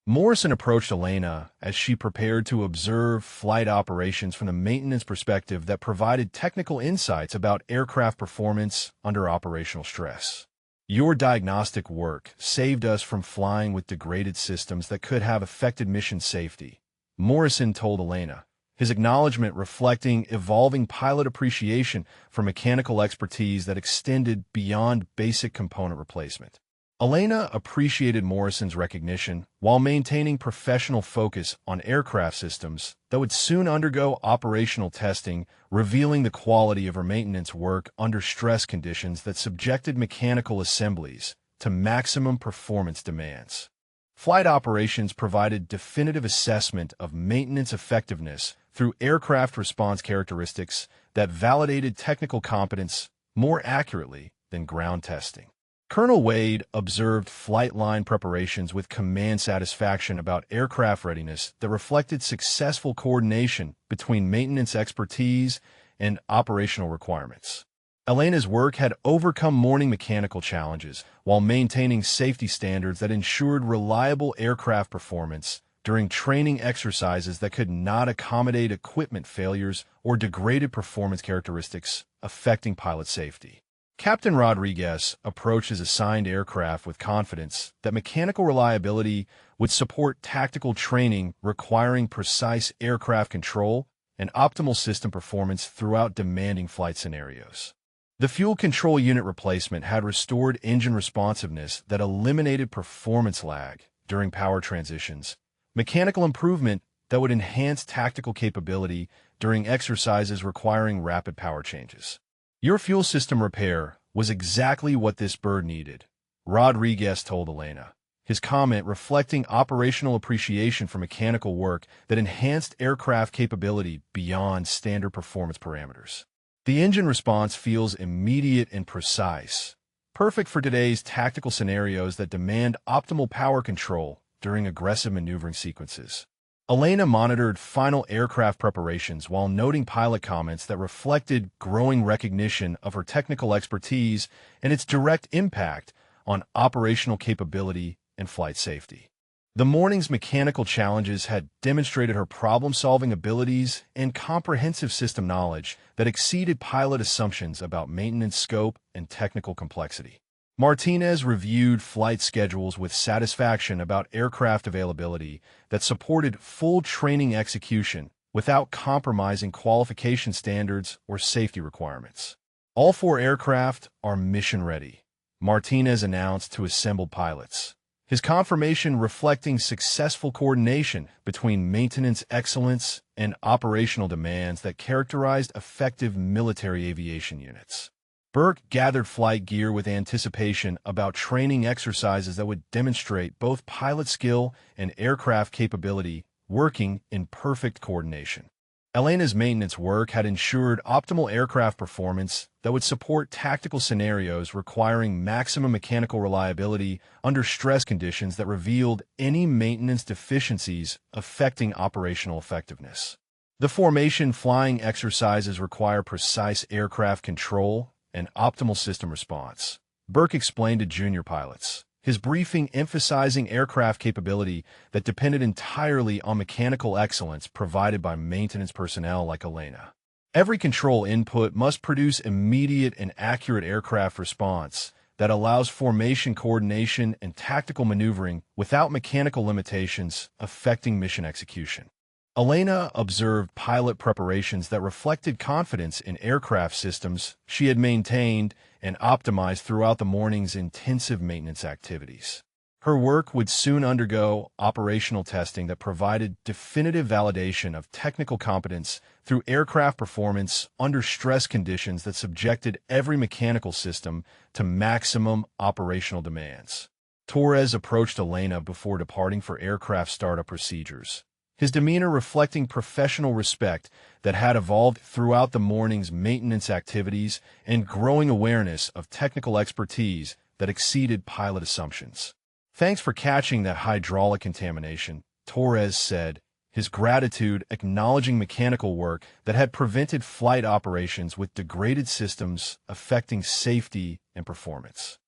Morrison approached Elena as she prepared to observe flight operations from the maintenance perspective that provided technical insights about aircraft performance under operational stress. Your diagnostic work saved us from flying with degraded systems that could have affected mission safety, Morrison told Elena, his acknowledgement reflecting evolving pilot appreciation for mechanical expertise that extended beyond basic component replacement. Elena appreciated Morrison's recognition while maintaining professional focus on aircraft systems that would soon undergo operational testing, revealing the quality of her maintenance work under stress conditions that subjected mechanical assemblies to maximum performance demands. Flight operations provided definitive assessment of maintenance effectiveness through aircraft response characteristics that validated technical competence more accurately than ground testing. Colonel Wade observed flight line preparations with command satisfaction about aircraft readiness that reflected successful coordination between maintenance expertise and operational requirements. Elena's work had overcome morning mechanical challenges while maintaining safety standards that ensured reliable aircraft performance during training exercises that could not accommodate equipment failures or degraded performance characteristics affecting pilot safety. Captain Rodriguez approached his assigned aircraft with confidence that mechanical reliability would support tactical training requiring precise aircraft control and optimal system performance throughout demanding flight scenarios. The fuel control unit replacement had restored engine responsiveness that eliminated performance lag during power transitions, mechanical improvement that would enhance tactical capability during exercises requiring rapid power changes. Your fuel system repair was exactly what this bird needed, Rodriguez told Elena, his comment reflecting operational appreciation for mechanical work that enhanced aircraft capability beyond standard performance parameters. The engine response feels immediate and precise, perfect for today's tactical scenarios that demand optimal power control during aggressive maneuvering sequences. Elena monitored final aircraft preparations while noting pilot comments that reflected growing recognition of her technical expertise and its direct impact on operational capability and flight safety. The morning's mechanical challenges had demonstrated her problem-solving abilities and comprehensive system knowledge that exceeded pilot assumptions about maintenance scope and technical complexity. Martinez reviewed flight schedules with satisfaction about aircraft availability that supported full training execution without compromising qualification standards or safety requirements. All 4 aircraft are mission-ready, Martinez announced to assembled pilots, his confirmation reflecting successful coordination between maintenance excellence and operational demands that characterized effective military aviation units. Burke gathered flight gear with anticipation about training exercises that would demonstrate both pilot skill and aircraft capability working in perfect coordination. Elena's maintenance work had ensured optimal aircraft performance that would support tactical scenarios requiring maximum mechanical reliability under stress conditions that revealed any maintenance deficiencies affecting operational effectiveness. The formation flying exercises require precise aircraft control and optimal system response, Burke explained to junior pilots, his briefing emphasizing aircraft capability that depended entirely on mechanical excellence provided by maintenance personnel like Elena. Every control input must produce immediate and accurate aircraft response that allows formation coordination and tactical maneuvering without mechanical limitations affecting mission execution. Elena observed pilot preparations that reflected confidence in aircraft systems she had maintained and optimized throughout the morning's intensive maintenance activities. Her work would soon undergo operational testing that provided definitive validation of technical competence through aircraft performance under stress conditions that subjected every mechanical system to maximum operational demands. Torres approached Elena before departing for aircraft startup procedures, his demeanor reflecting professional respect that had evolved throughout the morning's maintenance activities and growing awareness of technical expertise that exceeded pilot assumptions. "Thanks for catching that hydraulic contamination," Torres said, his gratitude acknowledging mechanical work that had prevented flight operations with degraded systems affecting safety and performance.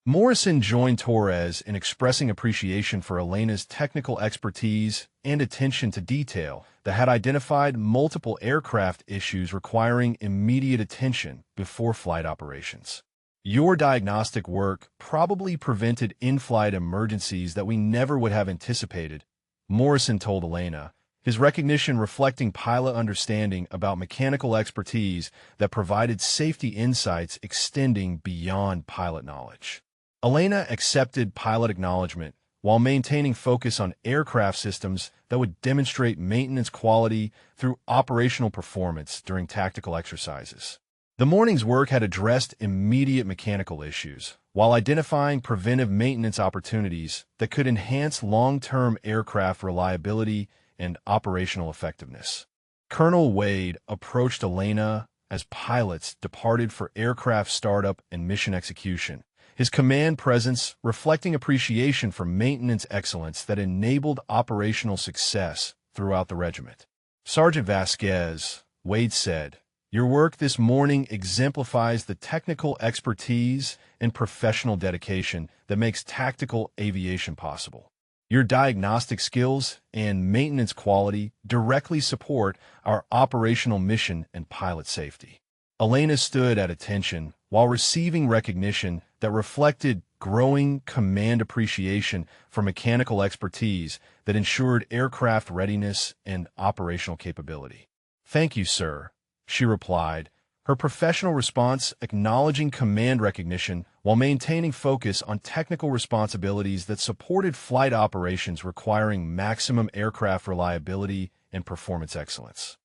Morrison joined Torres in expressing appreciation for Elena's technical expertise and attention to detail that had identified multiple aircraft issues requiring immediate attention before flight operations. Your diagnostic work probably prevented in-flight emergencies that we never would have anticipated, Morrison told Elena, his recognition reflecting pilot understanding about mechanical expertise that provided safety insights extending beyond pilot knowledge. Elena accepted pilot acknowledgement while maintaining focus on aircraft systems that would demonstrate maintenance quality through operational performance during tactical exercises. The morning's work had addressed immediate mechanical issues, while identifying preventive maintenance opportunities that could enhance long-term aircraft reliability and operational effectiveness. Colonel Wade approached Elena as pilots departed for aircraft startup and mission execution, his command presence reflecting appreciation for maintenance excellence that enabled operational success throughout the regiment. Sergeant Vasquez, Wade said, "Your work this morning exemplifies the technical expertise and professional dedication that makes tactical aviation possible. Your diagnostic skills and maintenance quality directly support our operational mission and pilot safety." Elena stood at attention while receiving recognition that reflected growing command appreciation for mechanical expertise that ensured aircraft readiness and operational capability. "Thank you, sir," she replied, her professional response acknowledging command recognition while maintaining focus on technical responsibilities that supported flight operations requiring maximum aircraft reliability and performance excellence.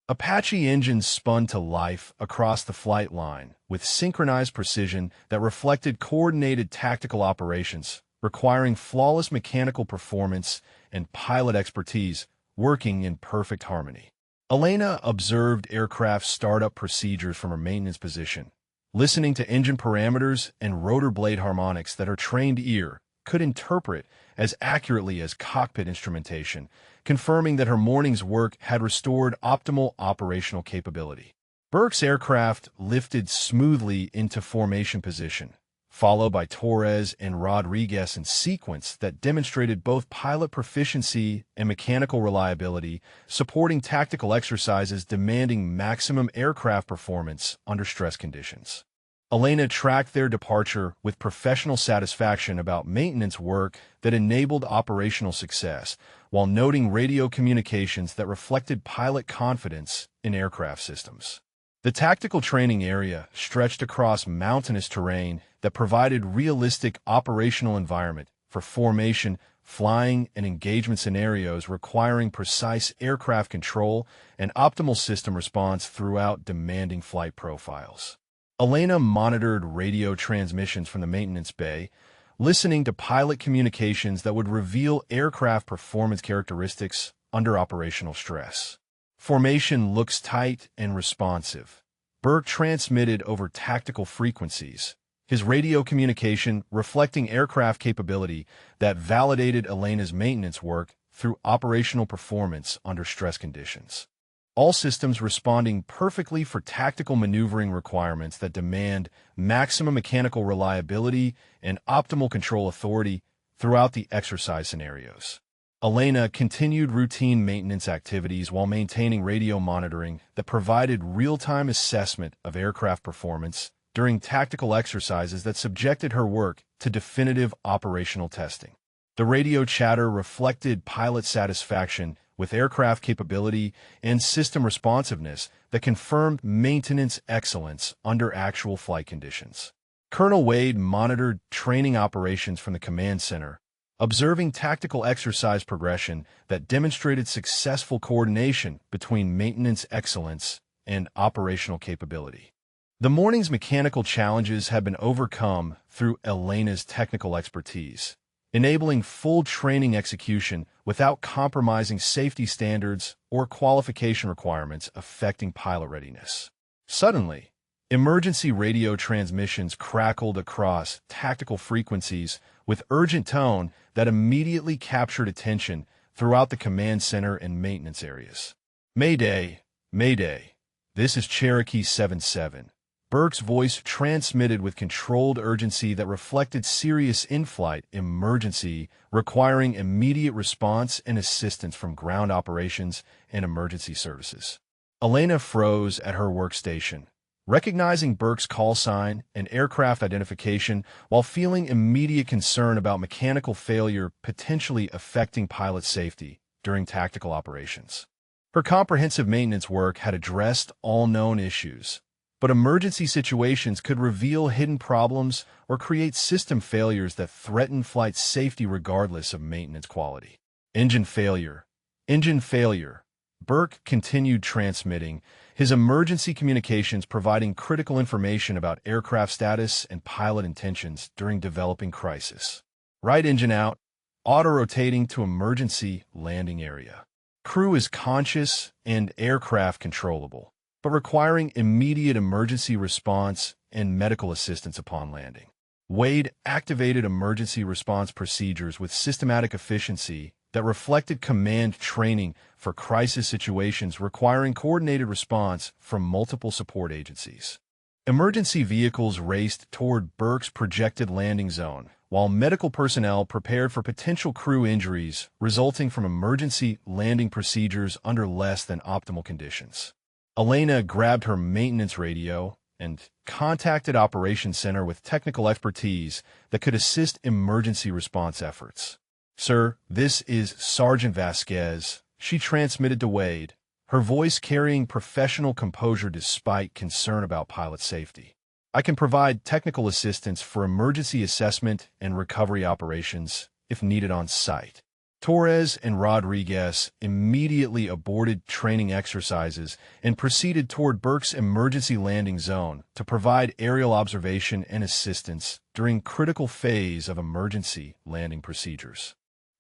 Apache engines spun to life across the flight line with synchronized precision that reflected coordinated tactical operations, requiring flawless mechanical performance and pilot expertise working in perfect harmony. Elena observed aircraft startup procedures from her maintenance position, listening to engine parameters and rotor blade harmonics that her trained ear could interpret as accurately as cockpit instrumentation, confirming that her morning's work had restored optimal operational capability. Burke's aircraft lifted smoothly into formation position, followed by Torres and Rodriguez in sequence that demonstrated both pilot proficiency and mechanical reliability, supporting tactical exercises demanding maximum aircraft performance under stress conditions. Elena tracked their departure with professional satisfaction about maintenance work that enabled operational success, while noting radio communications that reflected pilot confidence in aircraft systems. The tactical training area stretched across mountainous terrain that provided realistic operational environment for formation, flying, and engagement scenarios requiring precise aircraft control and optimal system response throughout demanding flight profiles. Elena monitored radio transmissions from the maintenance bay, listening to pilot communications that would reveal aircraft performance characteristics under operational stress. Formation looks tight and responsive. Burke transmitted over tactical frequencies, his radio communication reflecting aircraft capability that validated Elena's maintenance work through operational performance under stress conditions. All systems responding perfectly for tactical maneuvering requirements that demand maximum mechanical reliability and optimal control authority throughout the exercise scenarios. Elena continued routine maintenance activities while maintaining radio monitoring that provided real-time assessment of aircraft performance during tactical exercises that subjected her work to definitive operational testing. The radio chatter reflected pilot satisfaction with aircraft capability and system responsiveness that confirmed maintenance excellence under actual flight conditions. Colonel Wade monitored training operations from the command center, observing tactical exercise progression that demonstrated successful coordination between maintenance excellence and operational capability. The morning's mechanical challenges had been overcome through Elena's technical expertise, enabling full training execution without compromising safety standards or qualification requirements affecting pilot readiness. Suddenly, emergency radio transmissions crackled across tactical frequencies with urgent tone that immediately captured attention throughout the command center and maintenance areas. "Mayday, Mayday, this is Cherokee 77. Burke's voice transmitted with controlled urgency that reflected serious in-flight emergency requiring immediate response and assistance from ground operations and emergency services. Elena froze at her workstation, recognizing Burke's call sign and aircraft identification while feeling immediate concern about mechanical failure potentially affecting pilot safety during tactical operations. Her comprehensive maintenance work had addressed all known issues, but emergency situations could reveal hidden problems or create system failures that threaten flight safety regardless of maintenance quality. Engine failure. Engine failure. Burke continued transmitting, his emergency communications providing critical information about aircraft status and pilot intentions during developing crisis. Right engine out, auto-rotating to emergency landing area. Crew is conscious and aircraft controllable, but requiring immediate emergency response and medical assistance upon landing. Wade activated emergency response procedures with systematic efficiency that reflected command training for crisis situations requiring coordinated response from multiple support agencies. Emergency vehicles raced toward Burke's projected landing zone, while medical personnel prepared for potential crew injuries resulting from emergency landing procedures under less than optimal conditions. Elena grabbed her maintenance radio and contacted Operations Center with technical expertise that could assist emergency response efforts. "Sir, this is Sergeant Vasquez," she transmitted to Wade, her voice carrying professional composure despite concern about pilot safety. "I can provide technical assistance for emergency assessment and recovery operations if needed on site." Torres and Rodriguez immediately aborted training exercises and proceeded toward Burke's emergency landing zone to provide aerial observation and assistance during critical phase of emergency landing procedures.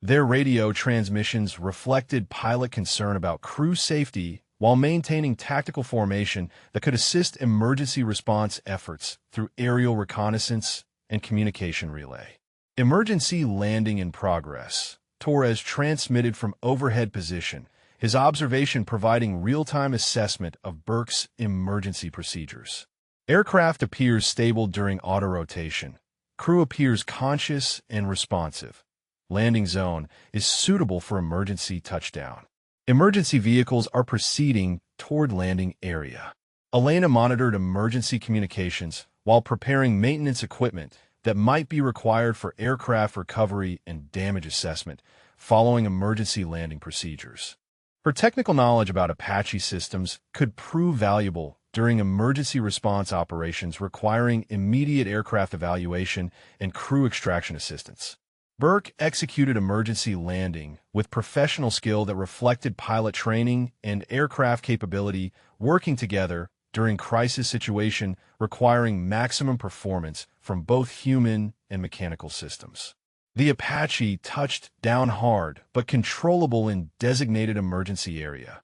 Their radio transmissions reflected pilot concern about crew safety while maintaining tactical formation that could assist emergency response efforts through aerial reconnaissance and communication relay. Emergency landing in progress. Torres transmitted from overhead position, his observation providing real-time assessment of Burke's emergency procedures. Aircraft appears stable during auto-rotation. Crew appears conscious and responsive. Landing zone is suitable for emergency touchdown. Emergency vehicles are proceeding toward landing area. Elena monitored emergency communications while preparing maintenance equipment that might be required for aircraft recovery and damage assessment following emergency landing procedures. Her technical knowledge about Apache systems could prove valuable during emergency response operations requiring immediate aircraft evaluation and crew extraction assistance. Burke executed emergency landing with professional skill that reflected pilot training and aircraft capability working together during crisis situation requiring maximum performance from both human and mechanical systems. The Apache touched down hard but controllable in designated emergency area.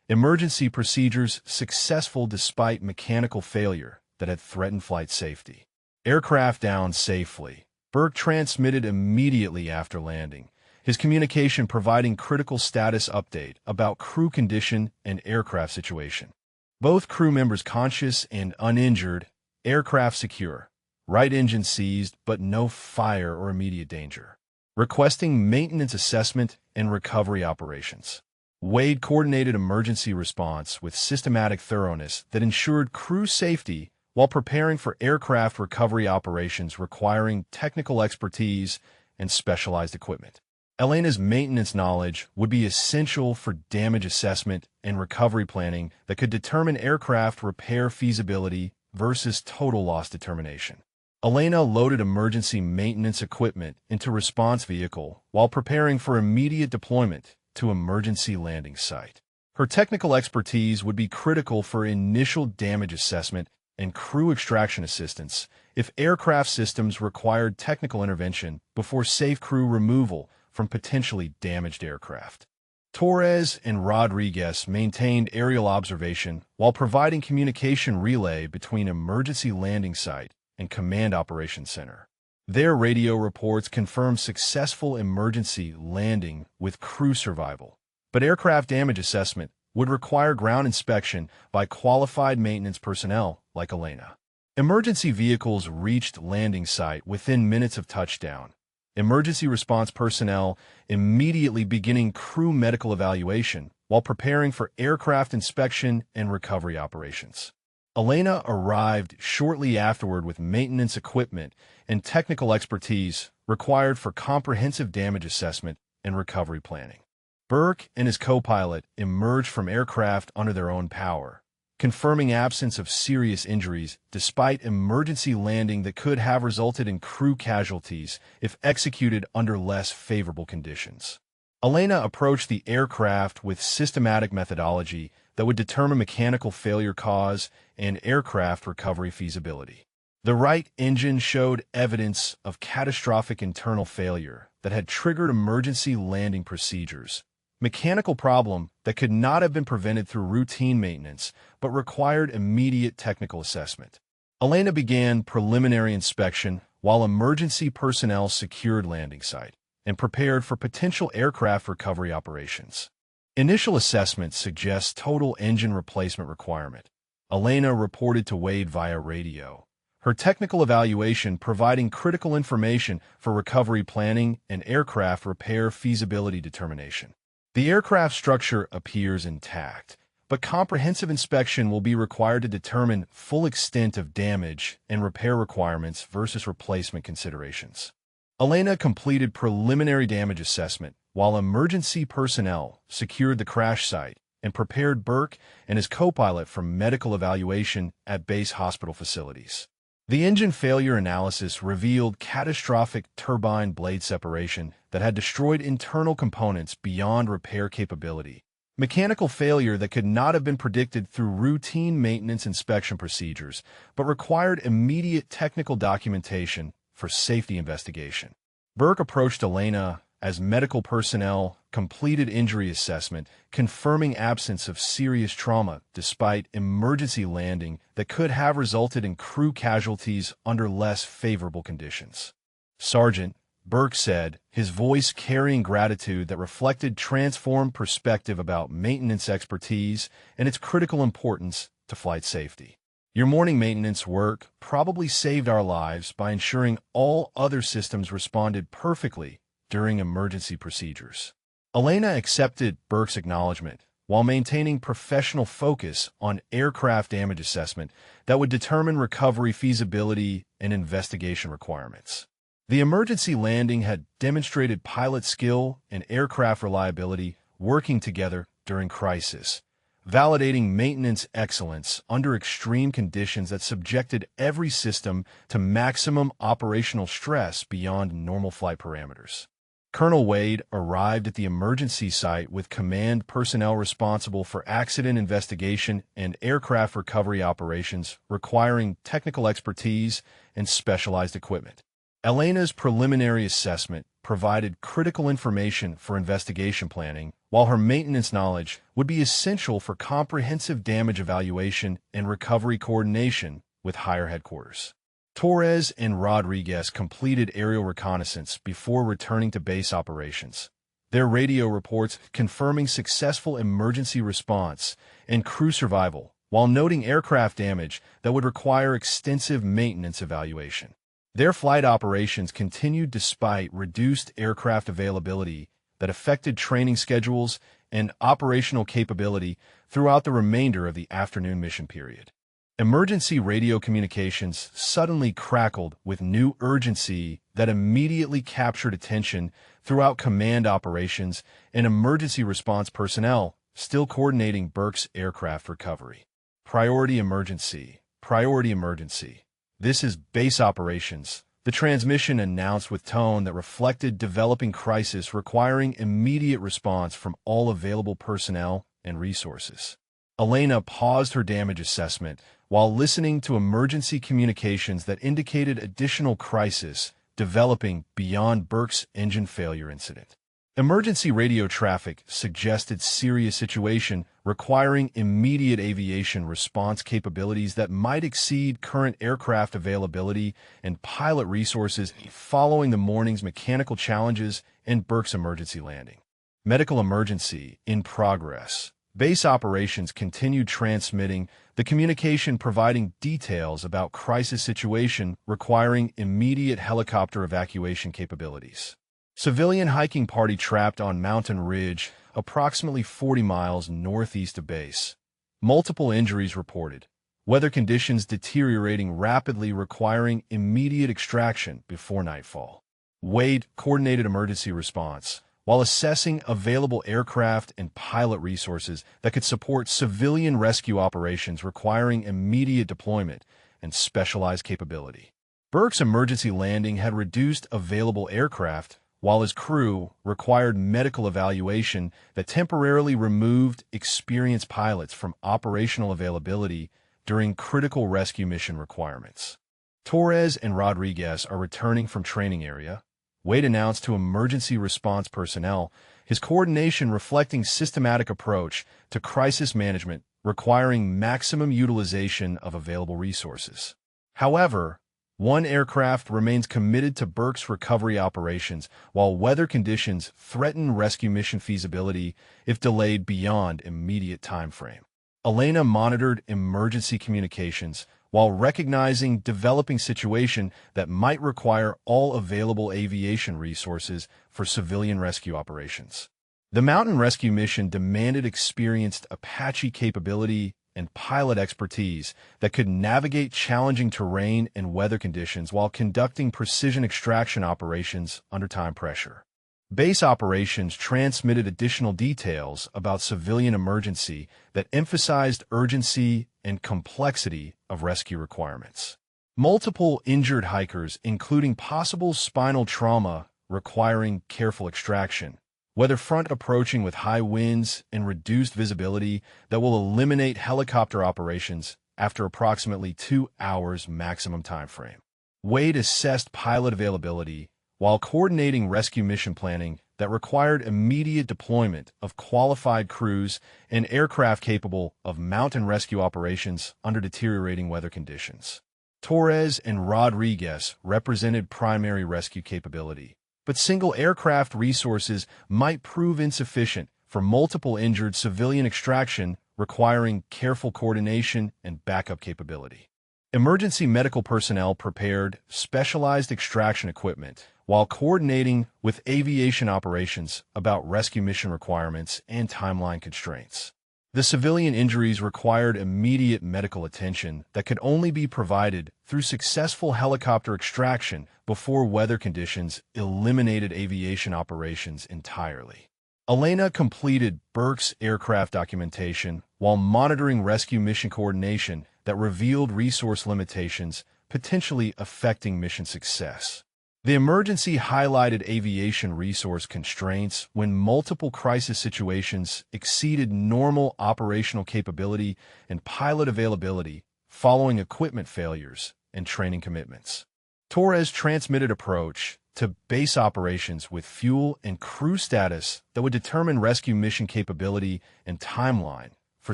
Emergency procedures successful despite mechanical failure that had threatened flight safety. Aircraft down safely. Burke transmitted immediately after landing, his communication providing critical status update about crew condition and aircraft situation. Both crew members conscious and uninjured, aircraft secure, right engine seized but no fire or immediate danger. Requesting maintenance assessment and recovery operations. Wade coordinated emergency response with systematic thoroughness that ensured crew safety while preparing for aircraft recovery operations requiring technical expertise and specialized equipment. Elena's maintenance knowledge would be essential for damage assessment and recovery planning that could determine aircraft repair feasibility versus total loss determination. Elena loaded emergency maintenance equipment into response vehicle while preparing for immediate deployment to emergency landing site. Her technical expertise would be critical for initial damage assessment and crew extraction assistance if aircraft systems required technical intervention before safe crew removal from potentially damaged aircraft. Torres and Rodriguez maintained aerial observation while providing communication relay between emergency landing site and command operations center. Their radio reports confirmed successful emergency landing with crew survival, but aircraft damage assessment would require ground inspection by qualified maintenance personnel like Elena. Emergency vehicles reached landing site within minutes of touchdown. Emergency response personnel immediately beginning crew medical evaluation while preparing for aircraft inspection and recovery operations. Elena arrived shortly afterward with maintenance equipment and technical expertise required for comprehensive damage assessment and recovery planning. Burke and his co-pilot emerged from aircraft under their own power, confirming absence of serious injuries despite emergency landing that could have resulted in crew casualties if executed under less favorable conditions. Elena approached the aircraft with systematic methodology that would determine mechanical failure cause and aircraft recovery feasibility. The right engine showed evidence of catastrophic internal failure that had triggered emergency landing procedures. Mechanical problem that could not have been prevented through routine maintenance, but required immediate technical assessment. Elena began preliminary inspection while emergency personnel secured landing site and prepared for potential aircraft recovery operations. Initial assessment suggests total engine replacement requirement. Elena reported to Wade via radio. Her technical evaluation providing critical information for recovery planning and aircraft repair feasibility determination. The aircraft structure appears intact, but comprehensive inspection will be required to determine full extent of damage and repair requirements versus replacement considerations. Elena completed preliminary damage assessment while emergency personnel secured the crash site and prepared Burke and his co-pilot for medical evaluation at base hospital facilities. The engine failure analysis revealed catastrophic turbine blade separation that had destroyed internal components beyond repair capability. Mechanical failure that could not have been predicted through routine maintenance inspection procedures, but required immediate technical documentation for safety investigation. Burke approached Elena as medical personnel completed injury assessment, confirming absence of serious trauma despite emergency landing that could have resulted in crew casualties under less favorable conditions. Sergeant, Burke said, his voice carrying gratitude that reflected transformed perspective about maintenance expertise and its critical importance to flight safety. Your morning maintenance work probably saved our lives by ensuring all other systems responded perfectly during emergency procedures. Elena accepted Burke's acknowledgement while maintaining professional focus on aircraft damage assessment that would determine recovery feasibility and investigation requirements. The emergency landing had demonstrated pilot skill and aircraft reliability working together during crisis, validating maintenance excellence under extreme conditions that subjected every system to maximum operational stress beyond normal flight parameters. Colonel Wade arrived at the emergency site with command personnel responsible for accident investigation and aircraft recovery operations requiring technical expertise and specialized equipment. Elena's preliminary assessment provided critical information for investigation planning, while her maintenance knowledge would be essential for comprehensive damage evaluation and recovery coordination with higher headquarters. Torres and Rodriguez completed aerial reconnaissance before returning to base operations. Their radio reports confirming successful emergency response and crew survival, while noting aircraft damage that would require extensive maintenance evaluation. Their flight operations continued despite reduced aircraft availability that affected training schedules and operational capability throughout the remainder of the afternoon mission period. Emergency radio communications suddenly crackled with new urgency that immediately captured attention throughout command operations and emergency response personnel still coordinating Burke's aircraft recovery. Priority emergency. Priority emergency. This is base operations. The transmission announced with tone that reflected developing crisis requiring immediate response from all available personnel and resources. Elena paused her damage assessment while listening to emergency communications that indicated additional crisis developing beyond Burke's engine failure incident. Emergency radio traffic suggested serious situation requiring immediate aviation response capabilities that might exceed current aircraft availability and pilot resources following the morning's mechanical challenges and Burke's emergency landing. Medical emergency in progress. Base operations continued transmitting the communication, providing details about crisis situation requiring immediate helicopter evacuation capabilities. Civilian hiking party trapped on mountain ridge, approximately 40 miles northeast of base. Multiple injuries reported. Weather conditions deteriorating rapidly, requiring immediate extraction before nightfall. Wade coordinated emergency response while assessing available aircraft and pilot resources that could support civilian rescue operations requiring immediate deployment and specialized capability. Burke's emergency landing had reduced available aircraft, while his crew required medical evaluation that temporarily removed experienced pilots from operational availability during critical rescue mission requirements. Torres and Rodriguez are returning from training area. Wade announced to emergency response personnel his coordination reflecting systematic approach to crisis management requiring maximum utilization of available resources. However, one aircraft remains committed to Burke's recovery operations while weather conditions threaten rescue mission feasibility if delayed beyond immediate time frame. Elena monitored emergency communications while recognizing developing situation that might require all available aviation resources for civilian rescue operations. The mountain rescue mission demanded experienced Apache capability and pilot expertise that could navigate challenging terrain and weather conditions while conducting precision extraction operations under time pressure. Base operations transmitted additional details about civilian emergency that emphasized urgency and complexity of rescue requirements. Multiple injured hikers, including possible spinal trauma requiring careful extraction, weather front approaching with high winds and reduced visibility that will eliminate helicopter operations after approximately 2 hours maximum time frame. Wade assessed pilot availability while coordinating rescue mission planning that required immediate deployment of qualified crews and aircraft capable of mountain rescue operations under deteriorating weather conditions. Torres and Rodriguez represented primary rescue capability, but single aircraft resources might prove insufficient for multiple injured civilian extraction requiring careful coordination and backup capability. Emergency medical personnel prepared specialized extraction equipment while coordinating with aviation operations about rescue mission requirements and timeline constraints. The civilian injuries required immediate medical attention that could only be provided through successful helicopter extraction before weather conditions eliminated aviation operations entirely. Elena completed Burke's aircraft documentation while monitoring rescue mission coordination that revealed resource limitations potentially affecting mission success. The emergency highlighted aviation resource constraints when multiple crisis situations exceeded normal operational capability and pilot availability following equipment failures and training commitments. Torres transmitted approach to base operations with fuel and crew status that would determine rescue mission capability and timeline for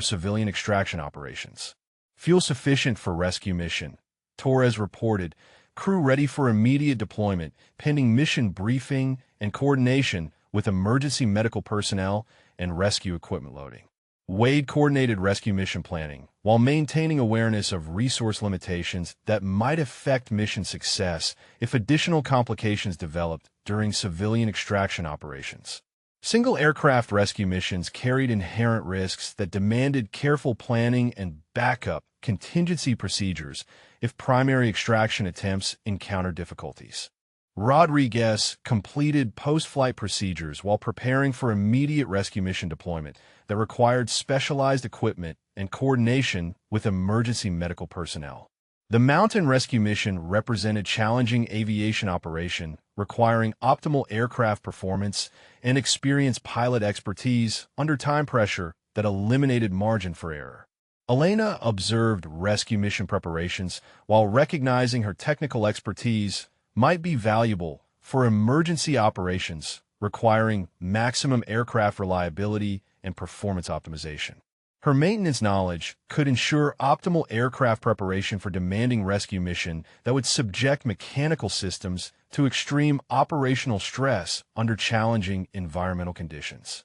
civilian extraction operations. Fuel sufficient for rescue mission, Torres reported. Crew ready for immediate deployment, pending mission briefing and coordination with emergency medical personnel and rescue equipment loading. Wade coordinated rescue mission planning while maintaining awareness of resource limitations that might affect mission success if additional complications developed during civilian extraction operations. Single aircraft rescue missions carried inherent risks that demanded careful planning and backup contingency procedures if primary extraction attempts encountered difficulties. Rodriguez completed post-flight procedures while preparing for immediate rescue mission deployment that required specialized equipment and coordination with emergency medical personnel. The mountain rescue mission represented challenging aviation operation requiring optimal aircraft performance and experienced pilot expertise under time pressure that eliminated margin for error. Elena observed rescue mission preparations while recognizing her technical expertise might be valuable for emergency operations requiring maximum aircraft reliability and performance optimization. Her maintenance knowledge could ensure optimal aircraft preparation for demanding rescue mission that would subject mechanical systems to extreme operational stress under challenging environmental conditions.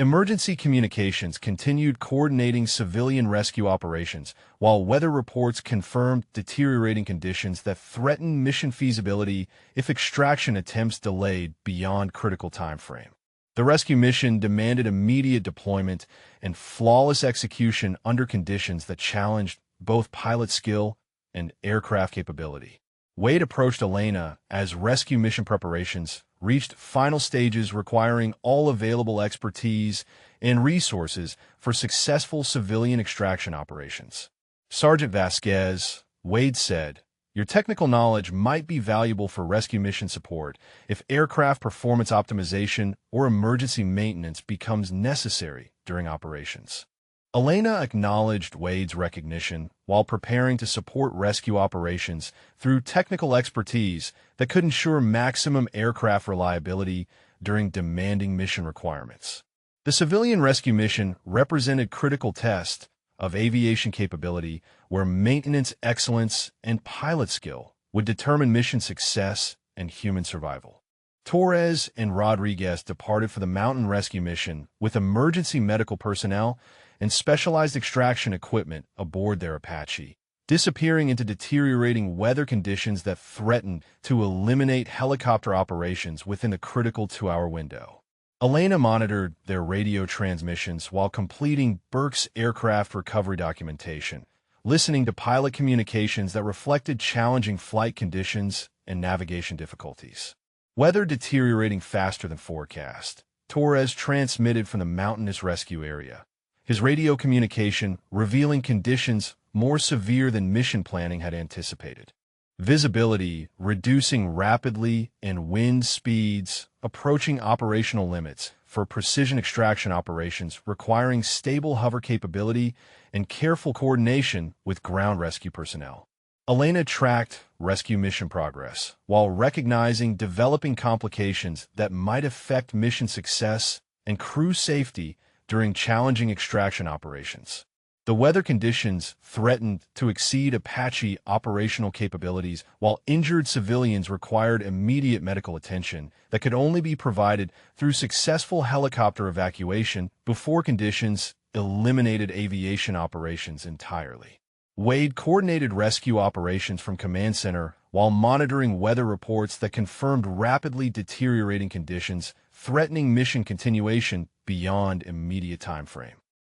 Emergency communications continued coordinating civilian rescue operations, while weather reports confirmed deteriorating conditions that threatened mission feasibility if extraction attempts delayed beyond critical time frame. The rescue mission demanded immediate deployment and flawless execution under conditions that challenged both pilot skill and aircraft capability. Wade approached Elena as rescue mission preparations reached final stages requiring all available expertise and resources for successful civilian extraction operations. Sergeant Vasquez, Wade said, "Your technical knowledge might be valuable for rescue mission support if aircraft performance optimization or emergency maintenance becomes necessary during operations." Elena acknowledged Wade's recognition while preparing to support rescue operations through technical expertise that could ensure maximum aircraft reliability during demanding mission requirements. The civilian rescue mission represented critical test of aviation capability where maintenance excellence and pilot skill would determine mission success and human survival. Torres and Rodriguez departed for the mountain rescue mission with emergency medical personnel and specialized extraction equipment aboard their Apache, disappearing into deteriorating weather conditions that threatened to eliminate helicopter operations within the critical 2-hour window. Elena monitored their radio transmissions while completing Burke's aircraft recovery documentation, listening to pilot communications that reflected challenging flight conditions and navigation difficulties. Weather deteriorating faster than forecast, Torres transmitted from the mountainous rescue area, his radio communication revealing conditions more severe than mission planning had anticipated. Visibility reducing rapidly and wind speeds approaching operational limits for precision extraction operations requiring stable hover capability and careful coordination with ground rescue personnel. Elena tracked rescue mission progress while recognizing developing complications that might affect mission success and crew safety during challenging extraction operations. The weather conditions threatened to exceed Apache operational capabilities, while injured civilians required immediate medical attention that could only be provided through successful helicopter evacuation before conditions eliminated aviation operations entirely. Wade coordinated rescue operations from Command Center while monitoring weather reports that confirmed rapidly deteriorating conditions, threatening mission continuation beyond immediate time frame.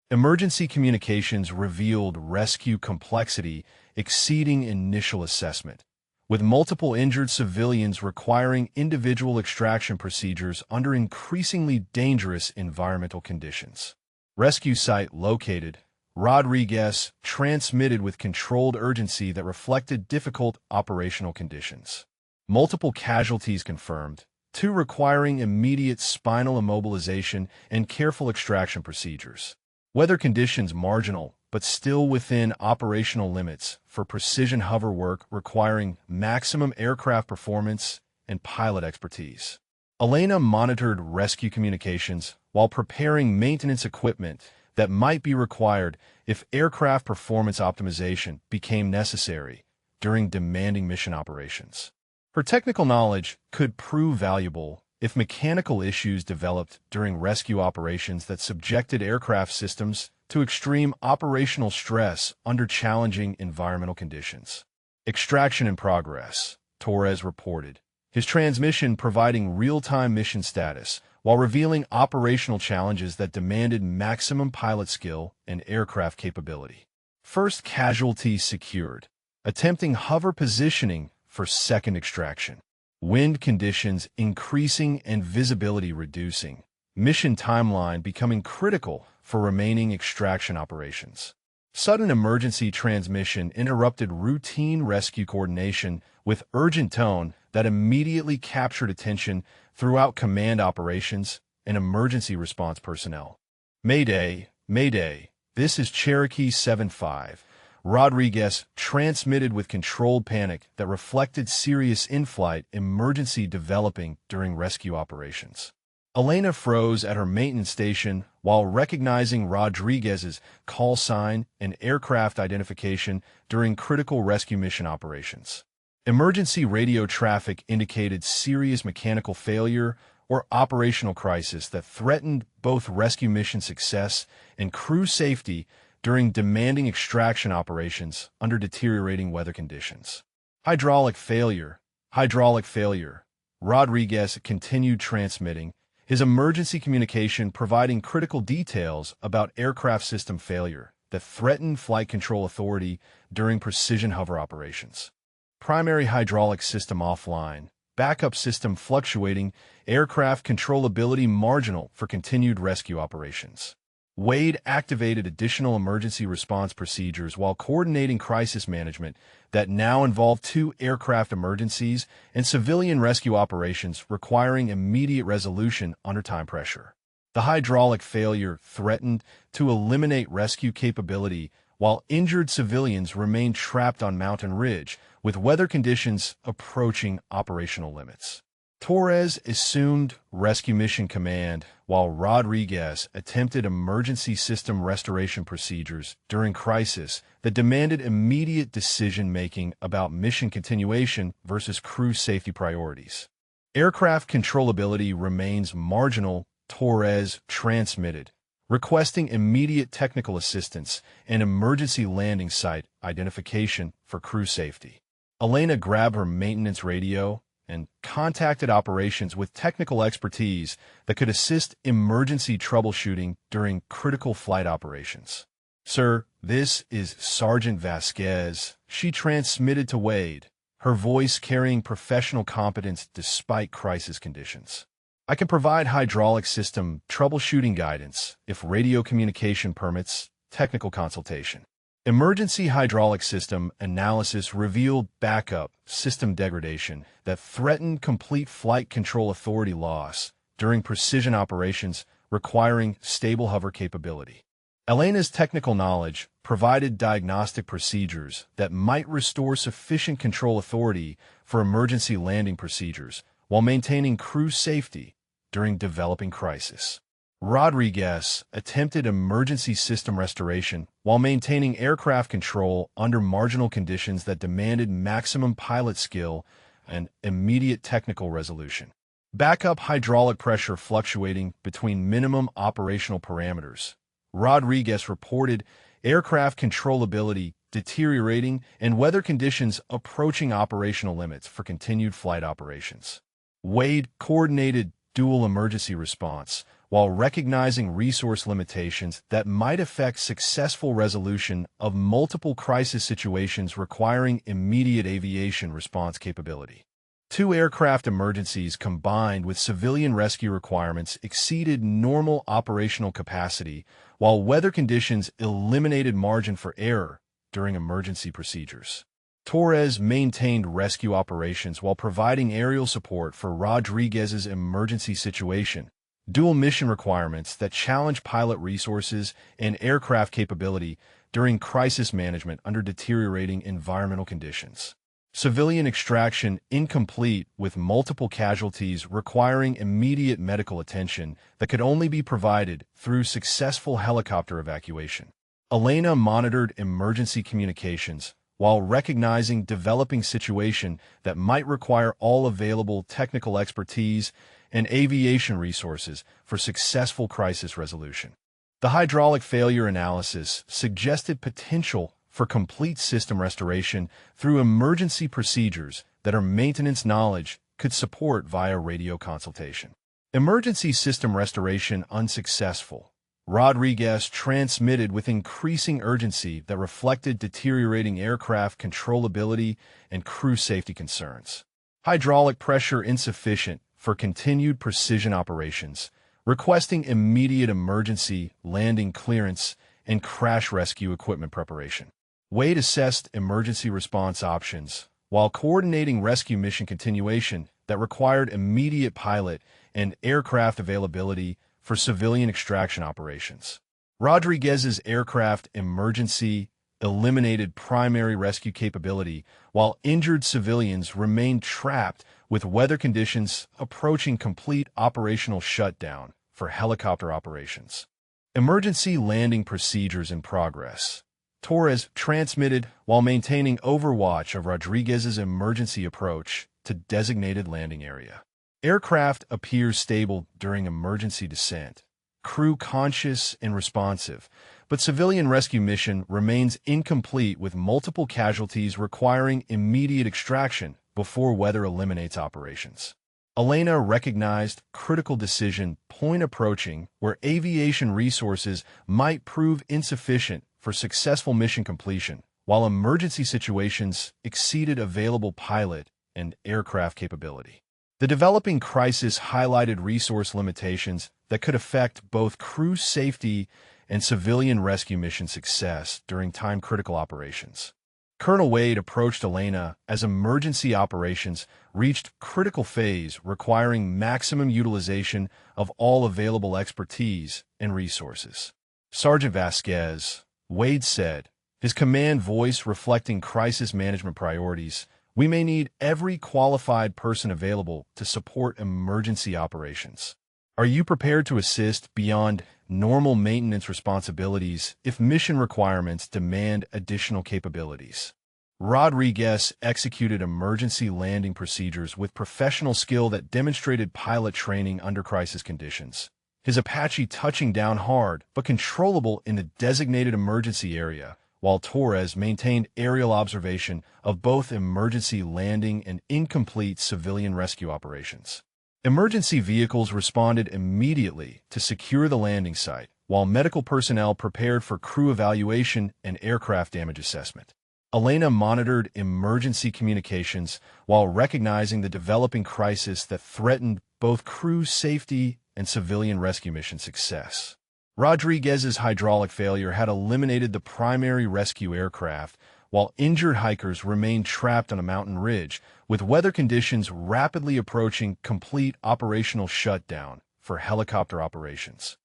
Emergency communications revealed rescue complexity exceeding initial assessment, with multiple injured civilians requiring individual extraction procedures under increasingly dangerous environmental conditions. Rescue site located, Rodriguez transmitted with controlled urgency that reflected difficult operational conditions. Multiple casualties confirmed, 2 requiring immediate spinal immobilization and careful extraction procedures. Weather conditions marginal, but still within operational limits for precision hover work requiring maximum aircraft performance and pilot expertise. Elena monitored rescue communications while preparing maintenance equipment that might be required if aircraft performance optimization became necessary during demanding mission operations. Her technical knowledge could prove valuable if mechanical issues developed during rescue operations that subjected aircraft systems to extreme operational stress under challenging environmental conditions. Extraction in progress, Torres reported, his transmission providing real-time mission status while revealing operational challenges that demanded maximum pilot skill and aircraft capability. First casualty secured, attempting hover positioning for second extraction. Wind conditions increasing and visibility reducing. Mission timeline becoming critical for remaining extraction operations. Sudden emergency transmission interrupted routine rescue coordination with urgent tone that immediately captured attention throughout command operations and emergency response personnel. Mayday, Mayday, this is Cherokee 7-5. Rodriguez transmitted with controlled panic that reflected serious in-flight emergency developing during rescue operations. Elena froze at her maintenance station while recognizing Rodriguez's call sign and aircraft identification during critical rescue mission operations. Emergency radio traffic indicated serious mechanical failure or operational crisis that threatened both rescue mission success and crew safety during demanding extraction operations under deteriorating weather conditions. Hydraulic failure. Hydraulic failure. Rodriguez continued transmitting his emergency communication, providing critical details about aircraft system failure that threatened Flight Control Authority during precision hover operations. Primary hydraulic system offline. Backup system fluctuating. Aircraft controllability marginal for continued rescue operations. Wade activated additional emergency response procedures while coordinating crisis management that now involve 2 aircraft emergencies and civilian rescue operations requiring immediate resolution under time pressure. The hydraulic failure threatened to eliminate rescue capability while injured civilians remained trapped on Mountain Ridge, with weather conditions approaching operational limits. Torres assumed rescue mission command, while Rodriguez attempted emergency system restoration procedures during crisis that demanded immediate decision-making about mission continuation versus crew safety priorities. Aircraft controllability remains marginal. Torres transmitted, requesting immediate technical assistance and emergency landing site identification for crew safety. Elena grabbed her maintenance radio and contacted operations with technical expertise that could assist emergency troubleshooting during critical flight operations. "Sir, this is Sergeant Vasquez," she transmitted to Wade, her voice carrying professional competence despite crisis conditions. "I can provide hydraulic system troubleshooting guidance if radio communication permits technical consultation." Emergency hydraulic system analysis revealed backup system degradation that threatened complete Flight Control Authority loss during precision operations requiring stable hover capability. Elena's technical knowledge provided diagnostic procedures that might restore sufficient control authority for emergency landing procedures while maintaining crew safety during developing crisis. Rodriguez attempted emergency system restoration while maintaining aircraft control under marginal conditions that demanded maximum pilot skill and immediate technical resolution. Backup hydraulic pressure fluctuating between minimum operational parameters. Rodriguez reported aircraft controllability deteriorating and weather conditions approaching operational limits for continued flight operations. Wade coordinated dual emergency response while recognizing resource limitations that might affect successful resolution of multiple crisis situations requiring immediate aviation response capability. 2 aircraft emergencies combined with civilian rescue requirements exceeded normal operational capacity, while weather conditions eliminated margin for error during emergency procedures. Torres maintained rescue operations while providing aerial support for Rodriguez's emergency situation. Dual mission requirements that challenge pilot resources and aircraft capability during crisis management under deteriorating environmental conditions. Civilian extraction incomplete with multiple casualties requiring immediate medical attention that could only be provided through successful helicopter evacuation. Elena monitored emergency communications while recognizing developing situation that might require all available technical expertise and aviation resources for successful crisis resolution. The hydraulic failure analysis suggested potential for complete system restoration through emergency procedures that her maintenance knowledge could support via radio consultation. Emergency system restoration unsuccessful. Rodriguez transmitted with increasing urgency that reflected deteriorating aircraft controllability and crew safety concerns. Hydraulic pressure insufficient for continued precision operations, requesting immediate emergency landing clearance and crash rescue equipment preparation. Wade assessed emergency response options while coordinating rescue mission continuation that required immediate pilot and aircraft availability for civilian extraction operations. Rodriguez's aircraft emergency eliminated primary rescue capability, while injured civilians remained trapped with weather conditions approaching complete operational shutdown for helicopter operations. Emergency landing procedures in progress. Torres transmitted while maintaining overwatch of Rodriguez's emergency approach to designated landing area. Aircraft appears stable during emergency descent. Crew conscious and responsive, but civilian rescue mission remains incomplete with multiple casualties requiring immediate extraction before weather eliminates operations. Elena recognized critical decision point approaching where aviation resources might prove insufficient for successful mission completion, while emergency situations exceeded available pilot and aircraft capability. The developing crisis highlighted resource limitations that could affect both crew safety and civilian rescue mission success during time-critical operations. Colonel Wade approached Elena as emergency operations reached critical phase requiring maximum utilization of all available expertise and resources. Sergeant Vasquez, Wade said, his command voice reflecting crisis management priorities, "We may need every qualified person available to support emergency operations. Are you prepared to assist beyond normal maintenance responsibilities if mission requirements demand additional capabilities?" Rodriguez executed emergency landing procedures with professional skill that demonstrated pilot training under crisis conditions. His Apache touching down hard but controllable in the designated emergency area, while Torres maintained aerial observation of both emergency landing and incomplete civilian rescue operations. Emergency vehicles responded immediately to secure the landing site, while medical personnel prepared for crew evaluation and aircraft damage assessment. Elena monitored emergency communications while recognizing the developing crisis that threatened both crew safety and civilian rescue mission success. Rodriguez's hydraulic failure had eliminated the primary rescue aircraft, while injured hikers remained trapped on a mountain ridge, with weather conditions rapidly approaching complete operational shutdown for helicopter operations.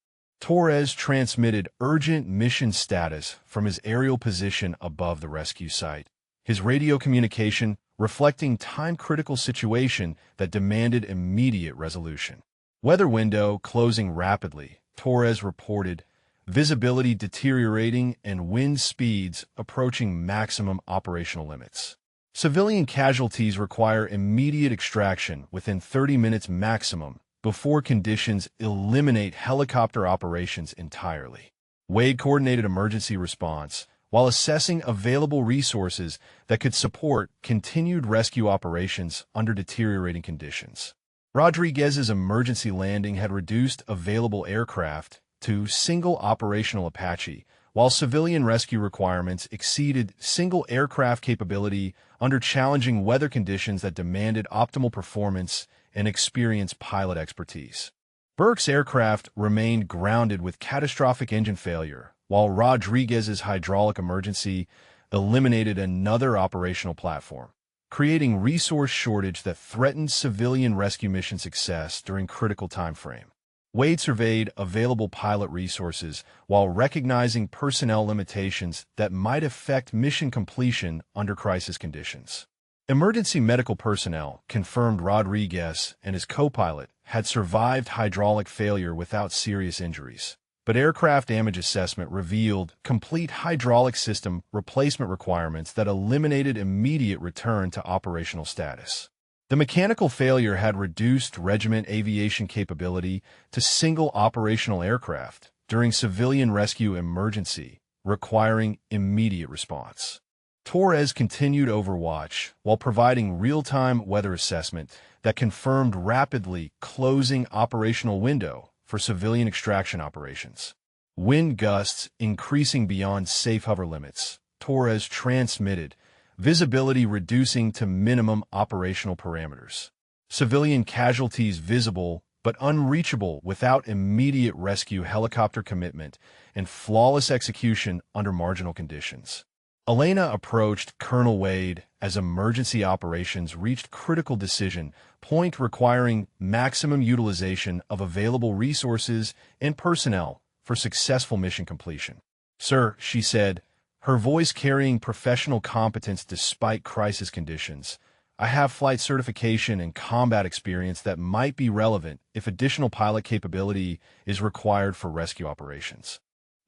Torres transmitted urgent mission status from his aerial position above the rescue site, his radio communication reflecting time-critical situation that demanded immediate resolution. Weather window closing rapidly, Torres reported, visibility deteriorating and wind speeds approaching maximum operational limits. Civilian casualties require immediate extraction within 30 minutes maximum before conditions eliminate helicopter operations entirely. Wade coordinated emergency response while assessing available resources that could support continued rescue operations under deteriorating conditions. Rodriguez's emergency landing had reduced available aircraft to single operational Apache, while civilian rescue requirements exceeded single aircraft capability under challenging weather conditions that demanded optimal performance and experienced pilot expertise. Burke's aircraft remained grounded with catastrophic engine failure, while Rodriguez's hydraulic emergency eliminated another operational platform, creating resource shortage that threatened civilian rescue mission success during critical time frame. Wade surveyed available pilot resources while recognizing personnel limitations that might affect mission completion under crisis conditions. Emergency medical personnel confirmed Rodriguez and his co-pilot had survived hydraulic failure without serious injuries, but aircraft damage assessment revealed complete hydraulic system replacement requirements that eliminated immediate return to operational status. The mechanical failure had reduced regiment aviation capability to single operational aircraft during civilian rescue emergency, requiring immediate response. Torres continued overwatch while providing real-time weather assessment that confirmed rapidly closing operational window for civilian extraction operations. Wind gusts increasing beyond safe hover limits, Torres transmitted, visibility reducing to minimum operational parameters. Civilian casualties visible but unreachable without immediate rescue helicopter commitment and flawless execution under marginal conditions. Elena approached Colonel Wade as emergency operations reached critical decision point requiring maximum utilization of available resources and personnel for successful mission completion. "Sir," she said, her voice carrying professional competence despite crisis conditions, "I have flight certification and combat experience that might be relevant if additional pilot capability is required for rescue operations."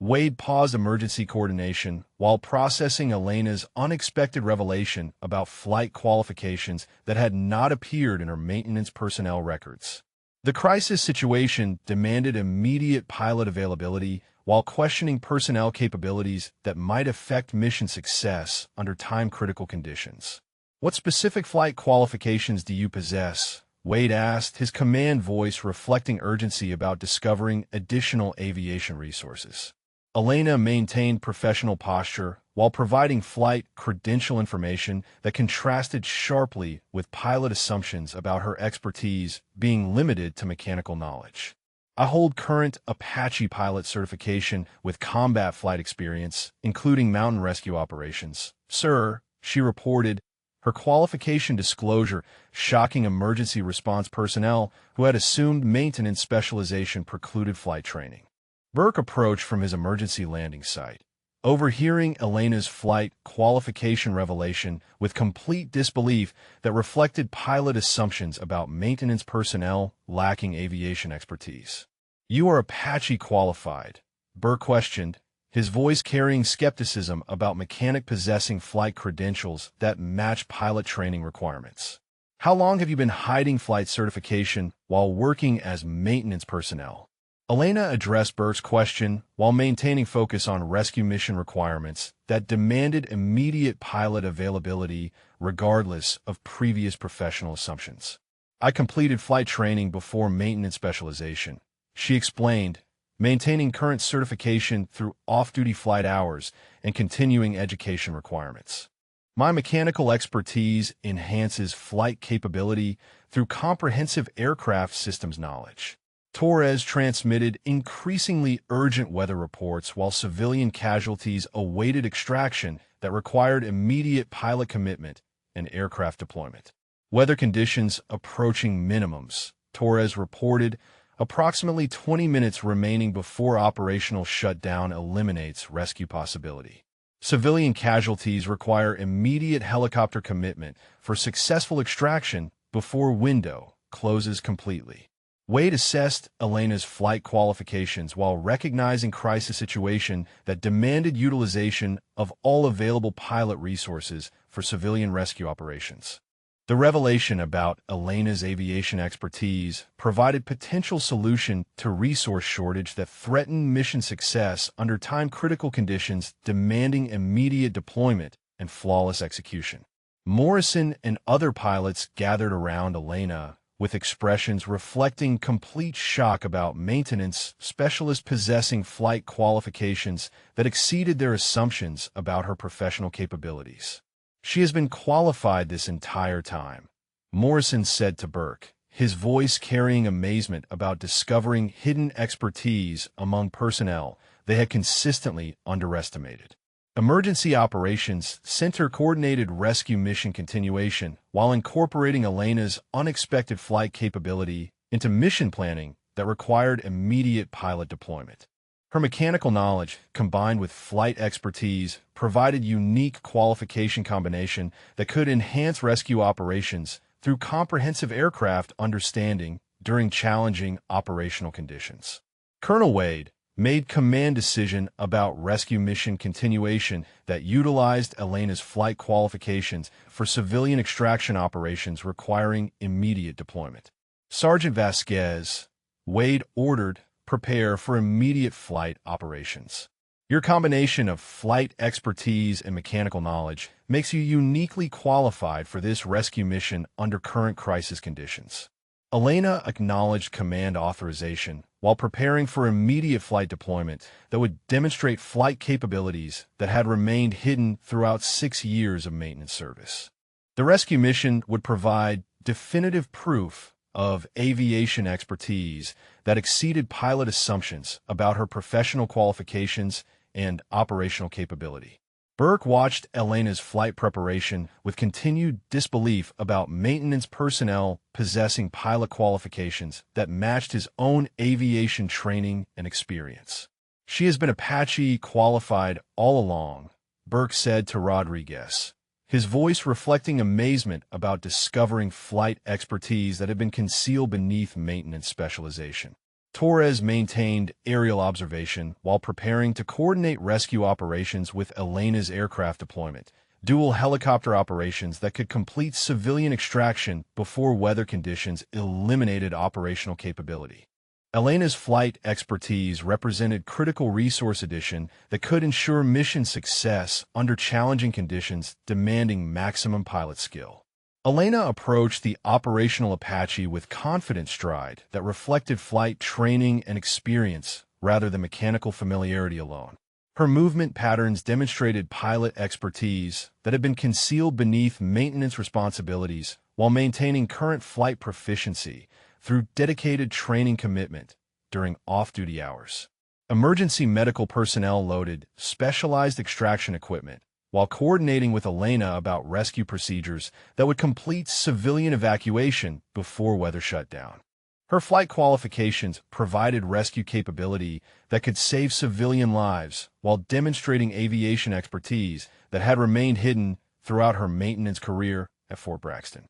Wade paused emergency coordination while processing Elena's unexpected revelation about flight qualifications that had not appeared in her maintenance personnel records. The crisis situation demanded immediate pilot availability while questioning personnel capabilities that might affect mission success under time-critical conditions. "What specific flight qualifications do you possess?" Wade asked, his command voice reflecting urgency about discovering additional aviation resources. Elena maintained professional posture while providing flight credential information that contrasted sharply with pilot assumptions about her expertise being limited to mechanical knowledge. "I hold current Apache pilot certification with combat flight experience, including mountain rescue operations, sir," she reported, her qualification disclosure shocking emergency response personnel who had assumed maintenance specialization precluded flight training. Burke approached from his emergency landing site, overhearing Elena's flight qualification revelation with complete disbelief that reflected pilot assumptions about maintenance personnel lacking aviation expertise. "You are Apache qualified," Burke questioned, his voice carrying skepticism about mechanic possessing flight credentials that match pilot training requirements. "How long have you been hiding flight certification while working as maintenance personnel?" Elena addressed Burke's question while maintaining focus on rescue mission requirements that demanded immediate pilot availability regardless of previous professional assumptions. "I completed flight training before maintenance specialization," she explained, maintaining current certification through off-duty flight hours and continuing education requirements. "My mechanical expertise enhances flight capability through comprehensive aircraft systems knowledge." Torres transmitted increasingly urgent weather reports while civilian casualties awaited extraction that required immediate pilot commitment and aircraft deployment. "Weather conditions approaching minimums," Torres reported, approximately 20 minutes remaining before operational shutdown eliminates rescue possibility. "Civilian casualties require immediate helicopter commitment for successful extraction before window closes completely." Wade assessed Elena's flight qualifications while recognizing crisis situation that demanded utilization of all available pilot resources for civilian rescue operations. The revelation about Elena's aviation expertise provided potential solution to resource shortage that threatened mission success under time-critical conditions demanding immediate deployment and flawless execution. Morrison and other pilots gathered around Elena, with expressions reflecting complete shock about maintenance specialists possessing flight qualifications that exceeded their assumptions about her professional capabilities. "She has been qualified this entire time," Morrison said to Burke, his voice carrying amazement about discovering hidden expertise among personnel they had consistently underestimated. Emergency Operations Center coordinated rescue mission continuation while incorporating Elena's unexpected flight capability into mission planning that required immediate pilot deployment. Her mechanical knowledge, combined with flight expertise, provided unique qualification combination that could enhance rescue operations through comprehensive aircraft understanding during challenging operational conditions. Colonel Wade made command decision about rescue mission continuation that utilized Elena's flight qualifications for civilian extraction operations requiring immediate deployment. Sergeant Vasquez, Wade ordered, prepare for immediate flight operations. Your combination of flight expertise and mechanical knowledge makes you uniquely qualified for this rescue mission under current crisis conditions. Elena acknowledged command authorization while preparing for immediate flight deployment that would demonstrate flight capabilities that had remained hidden throughout 6 years of maintenance service. The rescue mission would provide definitive proof of aviation expertise that exceeded pilot assumptions about her professional qualifications and operational capability. Burke watched Elena's flight preparation with continued disbelief about maintenance personnel possessing pilot qualifications that matched his own aviation training and experience. "She has been Apache qualified all along," Burke said to Rodriguez, his voice reflecting amazement about discovering flight expertise that had been concealed beneath maintenance specialization. Torres maintained aerial observation while preparing to coordinate rescue operations with Elena's aircraft deployment, dual helicopter operations that could complete civilian extraction before weather conditions eliminated operational capability. Elena's flight expertise represented critical resource addition that could ensure mission success under challenging conditions demanding maximum pilot skill. Elena approached the operational Apache with confident stride that reflected flight training and experience rather than mechanical familiarity alone. Her movement patterns demonstrated pilot expertise that had been concealed beneath maintenance responsibilities while maintaining current flight proficiency through dedicated training commitment during off-duty hours. Emergency medical personnel loaded specialized extraction equipment while coordinating with Elena about rescue procedures that would complete civilian evacuation before weather shut down. Her flight qualifications provided rescue capability that could save civilian lives while demonstrating aviation expertise that had remained hidden throughout her maintenance career at Fort Braxton.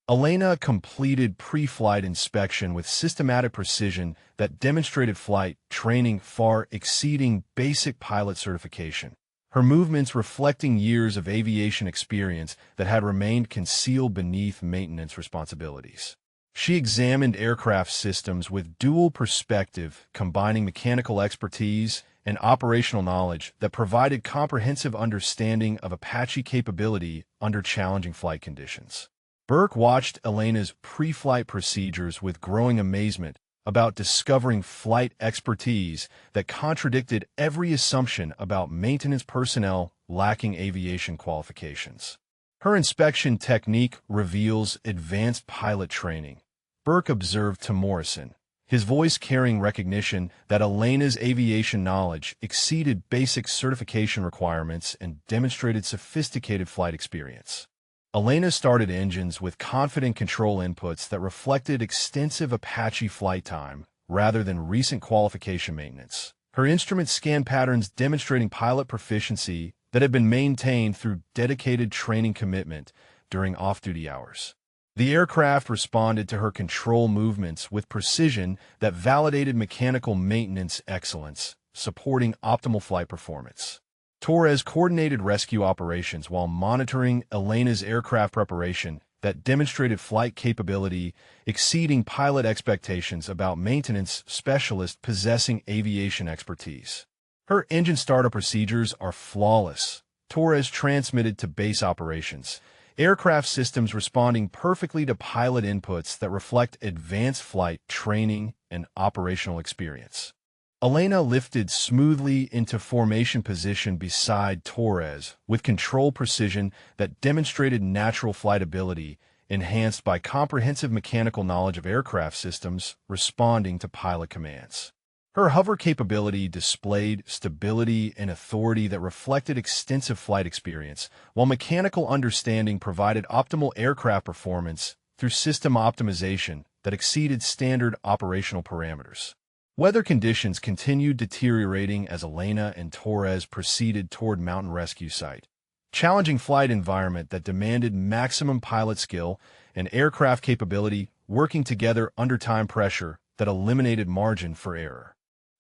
Elena completed pre-flight inspection with systematic precision that demonstrated flight training far exceeding basic pilot certification. Her movements reflecting years of aviation experience that had remained concealed beneath maintenance responsibilities. She examined aircraft systems with dual perspective, combining mechanical expertise and operational knowledge that provided comprehensive understanding of Apache capability under challenging flight conditions. Burke watched Elena's pre-flight procedures with growing amazement about discovering flight expertise that contradicted every assumption about maintenance personnel lacking aviation qualifications. Her inspection technique reveals advanced pilot training, Burke observed to Morrison, his voice carrying recognition that Elena's aviation knowledge exceeded basic certification requirements and demonstrated sophisticated flight experience. Elena started engines with confident control inputs that reflected extensive Apache flight time rather than recent qualification maintenance. Her instrument scan patterns demonstrating pilot proficiency that had been maintained through dedicated training commitment during off-duty hours. The aircraft responded to her control movements with precision that validated mechanical maintenance excellence, supporting optimal flight performance. Torres coordinated rescue operations while monitoring Elena's aircraft preparation that demonstrated flight capability exceeding pilot expectations about maintenance specialists possessing aviation expertise. Her engine startup procedures are flawless. Torres transmitted to base operations, aircraft systems responding perfectly to pilot inputs that reflect advanced flight training and operational experience. Elena lifted smoothly into formation position beside Torres with control precision that demonstrated natural flight ability enhanced by comprehensive mechanical knowledge of aircraft systems responding to pilot commands. Her hover capability displayed stability and authority that reflected extensive flight experience, while mechanical understanding provided optimal aircraft performance through system optimization that exceeded standard operational parameters. Weather conditions continued deteriorating as Elena and Torres proceeded toward mountain rescue site. Challenging flight environment that demanded maximum pilot skill and aircraft capability working together under time pressure that eliminated margin for error.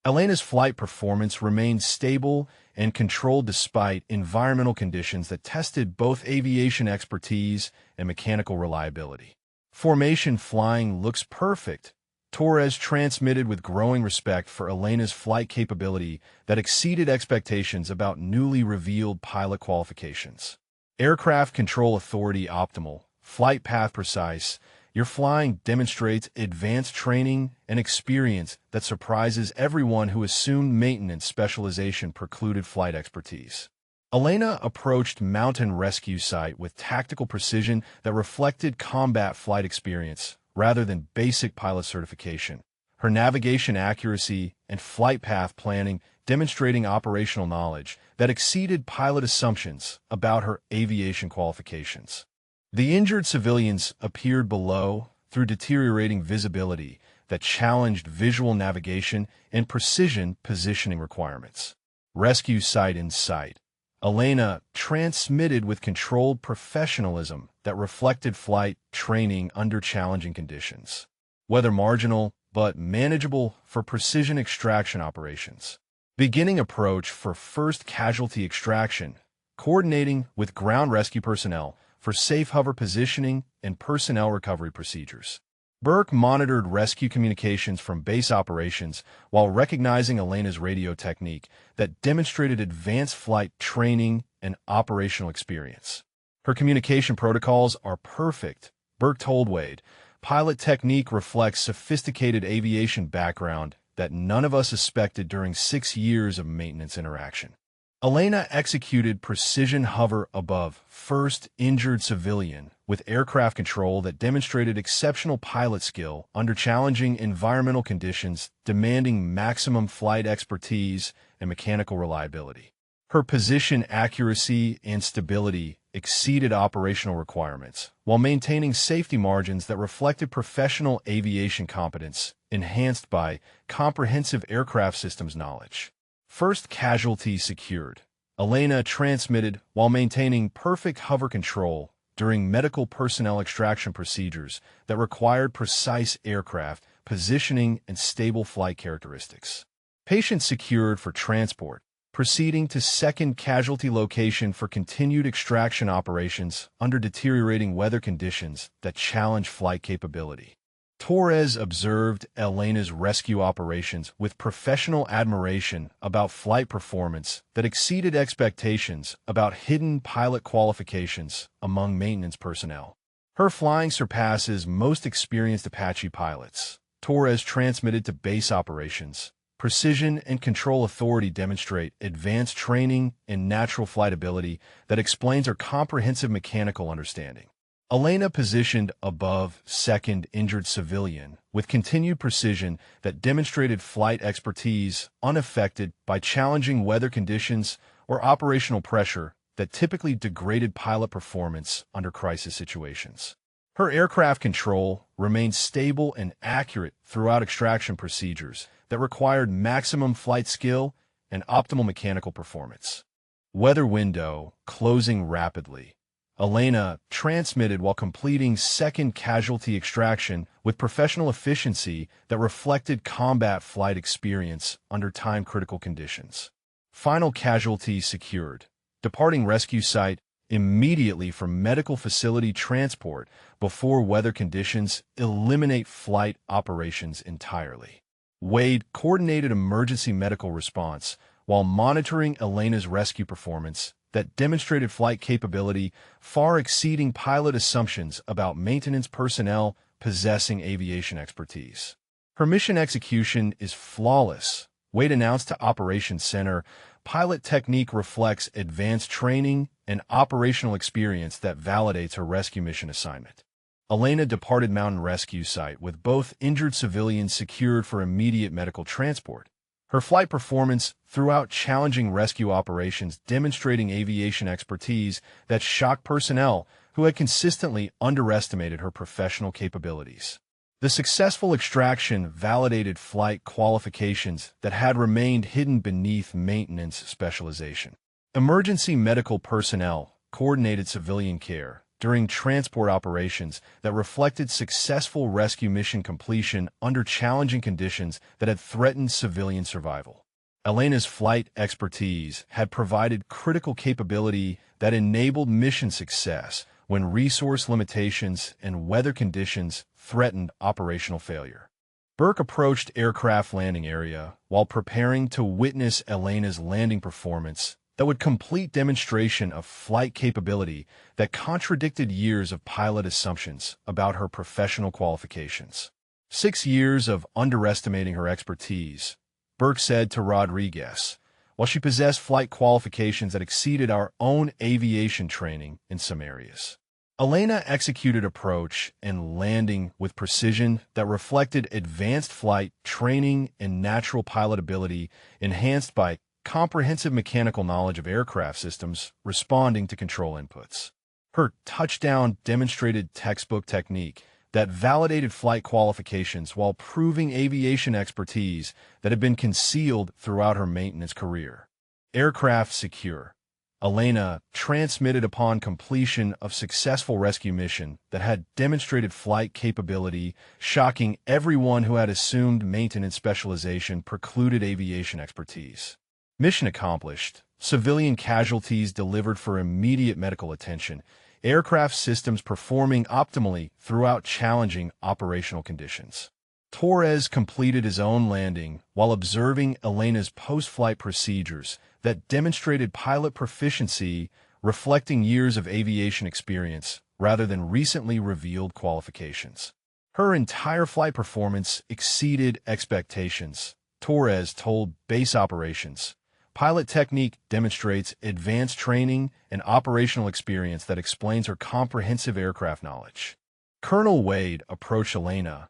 Elena's flight performance remained stable and controlled despite environmental conditions that tested both aviation expertise and mechanical reliability. Formation flying looks perfect. Torres transmitted with growing respect for Elena's flight capability that exceeded expectations about newly revealed pilot qualifications. Aircraft control authority optimal, flight path precise. Your flying demonstrates advanced training and experience that surprises everyone who assumed maintenance specialization precluded flight expertise. Elena approached mountain rescue site with tactical precision that reflected combat flight experience rather than basic pilot certification. Her navigation accuracy and flight path planning demonstrating operational knowledge that exceeded pilot assumptions about her aviation qualifications. The injured civilians appeared below through deteriorating visibility that challenged visual navigation and precision positioning requirements. Rescue site in sight. Elena transmitted with controlled professionalism that reflected flight training under challenging conditions. Whether marginal, but manageable for precision extraction operations. Beginning approach for first casualty extraction, coordinating with ground rescue personnel for safe hover positioning and personnel recovery procedures. Burke monitored rescue communications from base operations while recognizing Elena's radio technique that demonstrated advanced flight training and operational experience. Her communication protocols are perfect, Burke told Wade. Pilot technique reflects sophisticated aviation background that none of us suspected during 6 years of maintenance interaction. Elena executed precision hover above first injured civilian with aircraft control that demonstrated exceptional pilot skill under challenging environmental conditions demanding maximum flight expertise and mechanical reliability. Her position accuracy and stability exceeded operational requirements, while maintaining safety margins that reflected professional aviation competence, enhanced by comprehensive aircraft systems knowledge. First casualty secured. Elena transmitted while maintaining perfect hover control during medical personnel extraction procedures that required precise aircraft positioning and stable flight characteristics. Patient secured for transport, proceeding to second casualty location for continued extraction operations under deteriorating weather conditions that challenge flight capability. Torres observed Elena's rescue operations with professional admiration about flight performance that exceeded expectations about hidden pilot qualifications among maintenance personnel. Her flying surpasses most experienced Apache pilots. Torres transmitted to base operations. Precision and control authority demonstrate advanced training and natural flight ability that explains her comprehensive mechanical understanding. Elena positioned above second injured civilian with continued precision that demonstrated flight expertise unaffected by challenging weather conditions or operational pressure that typically degraded pilot performance under crisis situations. Her aircraft control remained stable and accurate throughout extraction procedures that required maximum flight skill and optimal mechanical performance. Weather window closing rapidly. Elena transmitted while completing second casualty extraction with professional efficiency that reflected combat flight experience under time-critical conditions. Final casualty secured. Departing rescue site immediately for medical facility transport before weather conditions eliminate flight operations entirely. Wade coordinated emergency medical response while monitoring Elena's rescue performance that demonstrated flight capability far exceeding pilot assumptions about maintenance personnel possessing aviation expertise. Her mission execution is flawless. Wade announced to Operations Center, pilot technique reflects advanced training and operational experience that validates her rescue mission assignment. Elena departed mountain rescue site with both injured civilians secured for immediate medical transport. Her flight performance throughout challenging rescue operations demonstrating aviation expertise that shocked personnel who had consistently underestimated her professional capabilities. The successful extraction validated flight qualifications that had remained hidden beneath maintenance specialization. Emergency medical personnel coordinated civilian care during transport operations that reflected successful rescue mission completion under challenging conditions that had threatened civilian survival. Elena's flight expertise had provided critical capability that enabled mission success when resource limitations and weather conditions threatened operational failure. Burke approached aircraft landing area while preparing to witness Elena's landing performance that would complete demonstration of flight capability that contradicted years of pilot assumptions about her professional qualifications. 6 years of underestimating her expertise, Burke said to Rodriguez, while she possessed flight qualifications that exceeded our own aviation training in some areas. Elena executed approach and landing with precision that reflected advanced flight training and natural pilot ability enhanced by comprehensive mechanical knowledge of aircraft systems responding to control inputs. Her touchdown demonstrated textbook technique that validated flight qualifications while proving aviation expertise that had been concealed throughout her maintenance career. Aircraft secure. Elena transmitted upon completion of successful rescue mission that had demonstrated flight capability, shocking everyone who had assumed maintenance specialization precluded aviation expertise. Mission accomplished. Civilian casualties delivered for immediate medical attention. Aircraft systems performing optimally throughout challenging operational conditions. Torres completed his own landing while observing Elena's post-flight procedures that demonstrated pilot proficiency, reflecting years of aviation experience rather than recently revealed qualifications. Her entire flight performance exceeded expectations, Torres told Base Operations. Pilot technique demonstrates advanced training and operational experience that explains her comprehensive aircraft knowledge. Colonel Wade approached Elena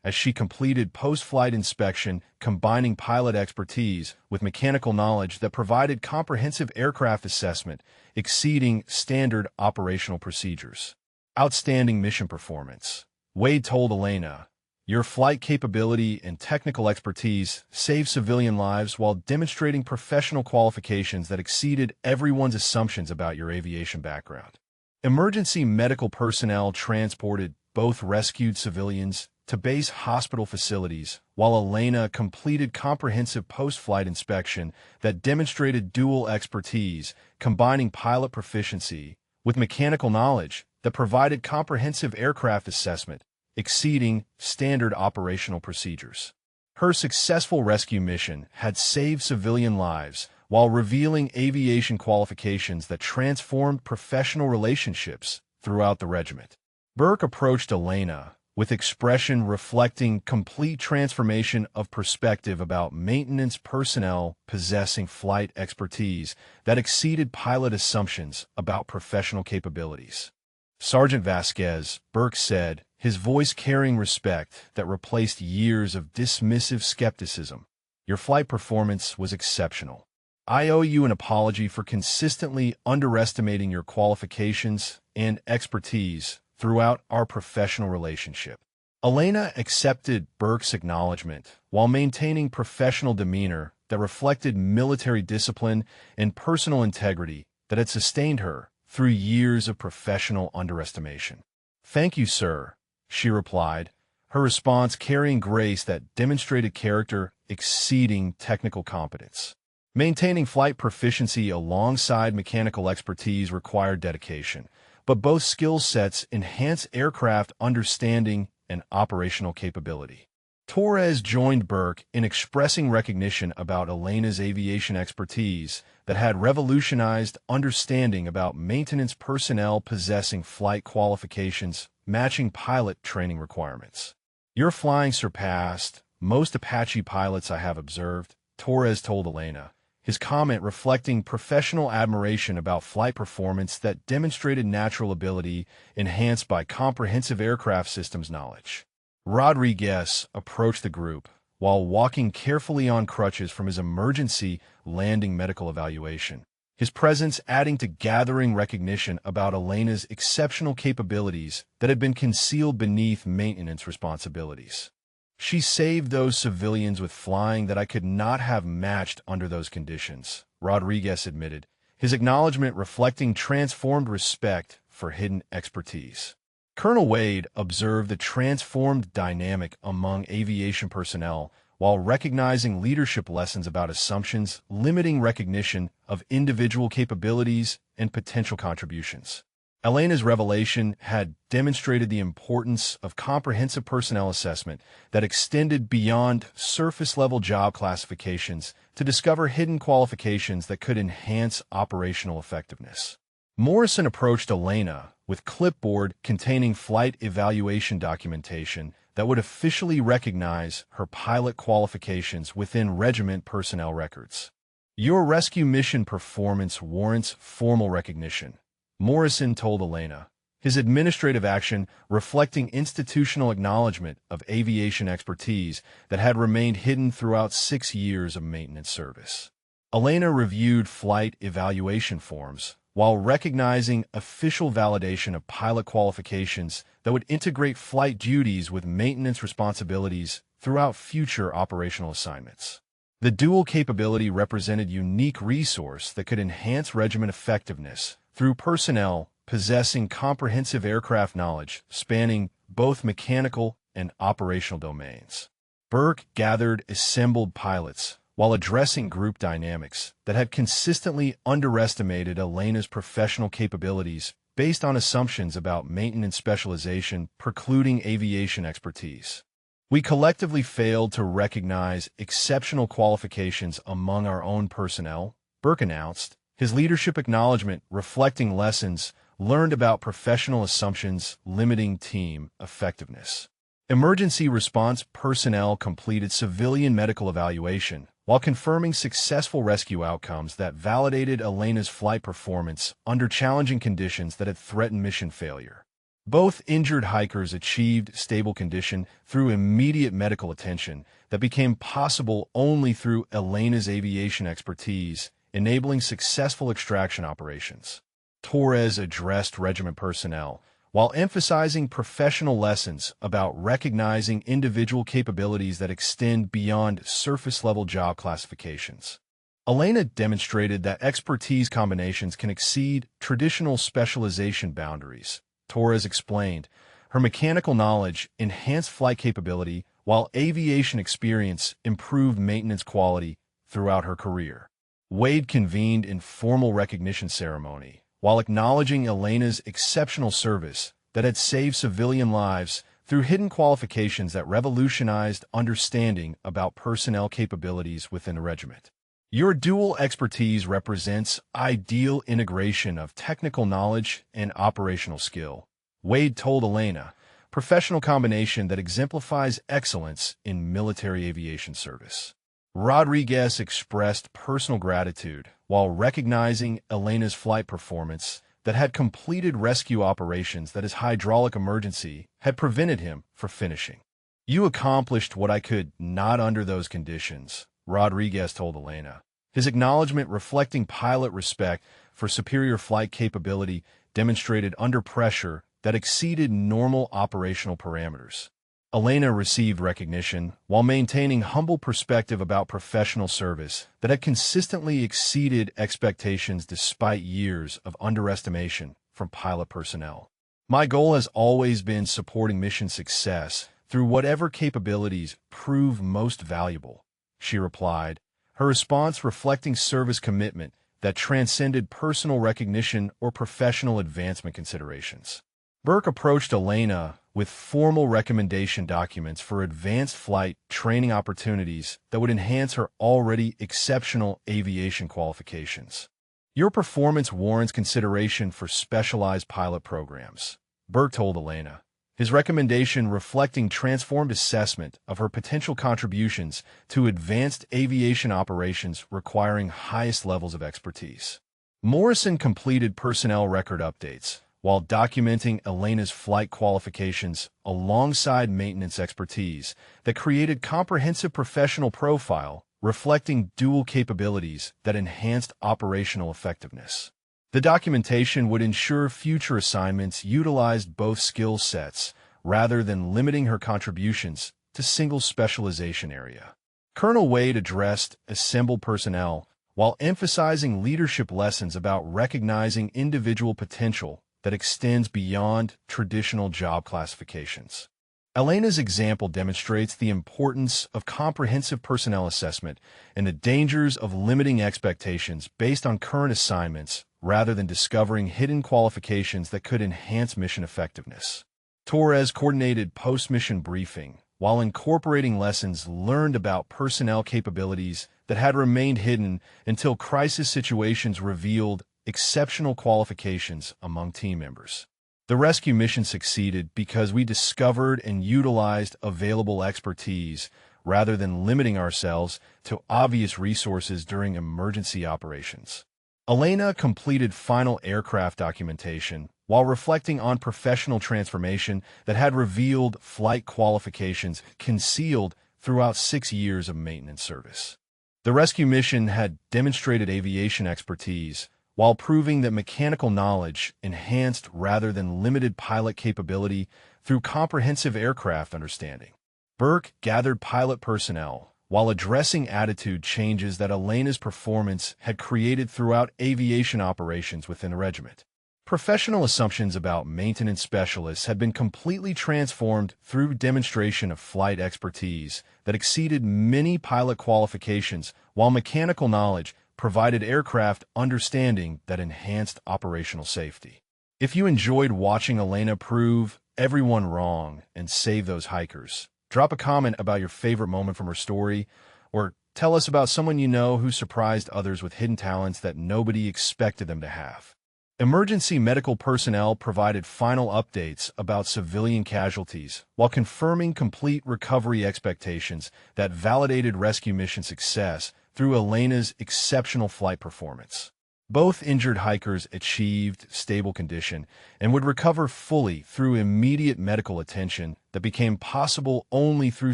as she completed post-flight inspection, combining pilot expertise with mechanical knowledge that provided comprehensive aircraft assessment, exceeding standard operational procedures. Outstanding mission performance. Wade told Elena, "Your flight capability and technical expertise saved civilian lives while demonstrating professional qualifications that exceeded everyone's assumptions about your aviation background." Emergency medical personnel transported both rescued civilians to base hospital facilities, while Elena completed comprehensive post-flight inspection that demonstrated dual expertise, combining pilot proficiency with mechanical knowledge that provided comprehensive aircraft assessment, exceeding standard operational procedures. Her successful rescue mission had saved civilian lives while revealing aviation qualifications that transformed professional relationships throughout the regiment. Burke approached Elena with expression reflecting complete transformation of perspective about maintenance personnel possessing flight expertise that exceeded pilot assumptions about professional capabilities. Sergeant Vasquez, Burke said, his voice carrying respect that replaced years of dismissive skepticism. "Your flight performance was exceptional. I owe you an apology for consistently underestimating your qualifications and expertise throughout our professional relationship." Elena accepted Burke's acknowledgement while maintaining professional demeanor that reflected military discipline and personal integrity that had sustained her through years of professional underestimation. "Thank you, sir," she replied, her response carrying grace that demonstrated character exceeding technical competence. Maintaining flight proficiency alongside mechanical expertise required dedication, but both skill sets enhance aircraft understanding and operational capability. Torres joined Burke in expressing recognition about Elena's aviation expertise that had revolutionized understanding about maintenance personnel possessing flight qualifications matching pilot training requirements. "Your flying surpassed most Apache pilots I have observed," Torres told Elena, his comment reflecting professional admiration about flight performance that demonstrated natural ability enhanced by comprehensive aircraft systems knowledge. Rodriguez approached the group while walking carefully on crutches from his emergency landing medical evaluation, his presence adding to gathering recognition about Elena's exceptional capabilities that had been concealed beneath maintenance responsibilities. "She saved those civilians with flying that I could not have matched under those conditions," Rodriguez admitted, his acknowledgement reflecting transformed respect for hidden expertise. Colonel Wade observed the transformed dynamic among aviation personnel while recognizing leadership lessons about assumptions limiting recognition of individual capabilities and potential contributions. Elena's revelation had demonstrated the importance of comprehensive personnel assessment that extended beyond surface-level job classifications to discover hidden qualifications that could enhance operational effectiveness. Morrison approached Elena with clipboard containing flight evaluation documentation that would officially recognize her pilot qualifications within regiment personnel records. "Your rescue mission performance warrants formal recognition," Morrison told Elena, his administrative action reflecting institutional acknowledgement of aviation expertise that had remained hidden throughout 6 years of maintenance service. Elena reviewed flight evaluation forms while recognizing official validation of pilot qualifications that would integrate flight duties with maintenance responsibilities throughout future operational assignments. The dual capability represented a unique resource that could enhance regiment effectiveness through personnel possessing comprehensive aircraft knowledge spanning both mechanical and operational domains. Burke gathered assembled pilots while addressing group dynamics that had consistently underestimated Elena's professional capabilities based on assumptions about maintenance specialization precluding aviation expertise. We collectively failed to recognize exceptional qualifications among our own personnel, Burke announced, his leadership acknowledgement reflecting lessons learned about professional assumptions limiting team effectiveness. Emergency response personnel completed civilian medical evaluation while confirming successful rescue outcomes that validated Elena's flight performance under challenging conditions that had threatened mission failure. Both injured hikers achieved stable condition through immediate medical attention that became possible only through Elena's aviation expertise, enabling successful extraction operations. Torres addressed regiment personnel while emphasizing professional lessons about recognizing individual capabilities that extend beyond surface-level job classifications. Elena demonstrated that expertise combinations can exceed traditional specialization boundaries. Torres explained, her mechanical knowledge enhanced flight capability while aviation experience improved maintenance quality throughout her career. Wade convened in formal recognition ceremony while acknowledging Elena's exceptional service that had saved civilian lives through hidden qualifications that revolutionized understanding about personnel capabilities within the regiment. Your dual expertise represents ideal integration of technical knowledge and operational skill, Wade told Elena, professional combination that exemplifies excellence in military aviation service. Rodriguez expressed personal gratitude while recognizing Elena's flight performance that had completed rescue operations that his hydraulic emergency had prevented him from finishing. You accomplished what I could not under those conditions, Rodriguez told Elena, his acknowledgement reflecting pilot respect for superior flight capability demonstrated under pressure that exceeded normal operational parameters. Elena received recognition while maintaining humble perspective about professional service that had consistently exceeded expectations despite years of underestimation from pilot personnel. My goal has always been supporting mission success through whatever capabilities prove most valuable, she replied, her response reflecting service commitment that transcended personal recognition or professional advancement considerations. Burke approached Elena with formal recommendation documents for advanced flight training opportunities that would enhance her already exceptional aviation qualifications. Your performance warrants consideration for specialized pilot programs, Burke told Elena, his recommendation reflecting transformed assessment of her potential contributions to advanced aviation operations requiring highest levels of expertise. Morrison completed personnel record updates while documenting Elena's flight qualifications alongside maintenance expertise that created comprehensive professional profile reflecting dual capabilities that enhanced operational effectiveness. The documentation would ensure future assignments utilized both skill sets rather than limiting her contributions to single specialization area. Colonel Wade addressed assembled personnel while emphasizing leadership lessons about recognizing individual potential that extends beyond traditional job classifications. Elena's example demonstrates the importance of comprehensive personnel assessment and the dangers of limiting expectations based on current assignments rather than discovering hidden qualifications that could enhance mission effectiveness. Torres coordinated post-mission briefing while incorporating lessons learned about personnel capabilities that had remained hidden until crisis situations revealed exceptional qualifications among team members. The rescue mission succeeded because we discovered and utilized available expertise rather than limiting ourselves to obvious resources during emergency operations. Elena completed final aircraft documentation while reflecting on professional transformation that had revealed flight qualifications concealed throughout 6 years of maintenance service. The rescue mission had demonstrated aviation expertise while proving that mechanical knowledge enhanced rather than limited pilot capability through comprehensive aircraft understanding. Burke gathered pilot personnel while addressing attitude changes that Elena's performance had created throughout aviation operations within the regiment. Professional assumptions about maintenance specialists had been completely transformed through demonstration of flight expertise that exceeded many pilot qualifications, while mechanical knowledge provided aircraft understanding that enhanced operational safety. If you enjoyed watching Elena prove everyone wrong and save those hikers, drop a comment about your favorite moment from her story, or tell us about someone you know who surprised others with hidden talents that nobody expected them to have. Emergency medical personnel provided final updates about civilian casualties while confirming complete recovery expectations that validated rescue mission success through Elena's exceptional flight performance. Both injured hikers achieved stable condition and would recover fully through immediate medical attention that became possible only through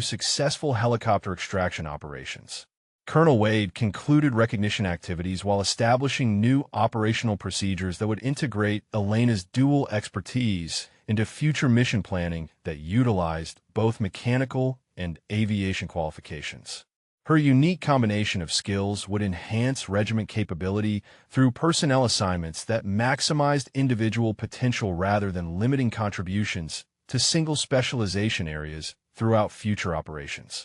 successful helicopter extraction operations. Colonel Wade concluded recognition activities while establishing new operational procedures that would integrate Elena's dual expertise into future mission planning that utilized both mechanical and aviation qualifications. Her unique combination of skills would enhance regiment capability through personnel assignments that maximized individual potential rather than limiting contributions to single specialization areas throughout future operations.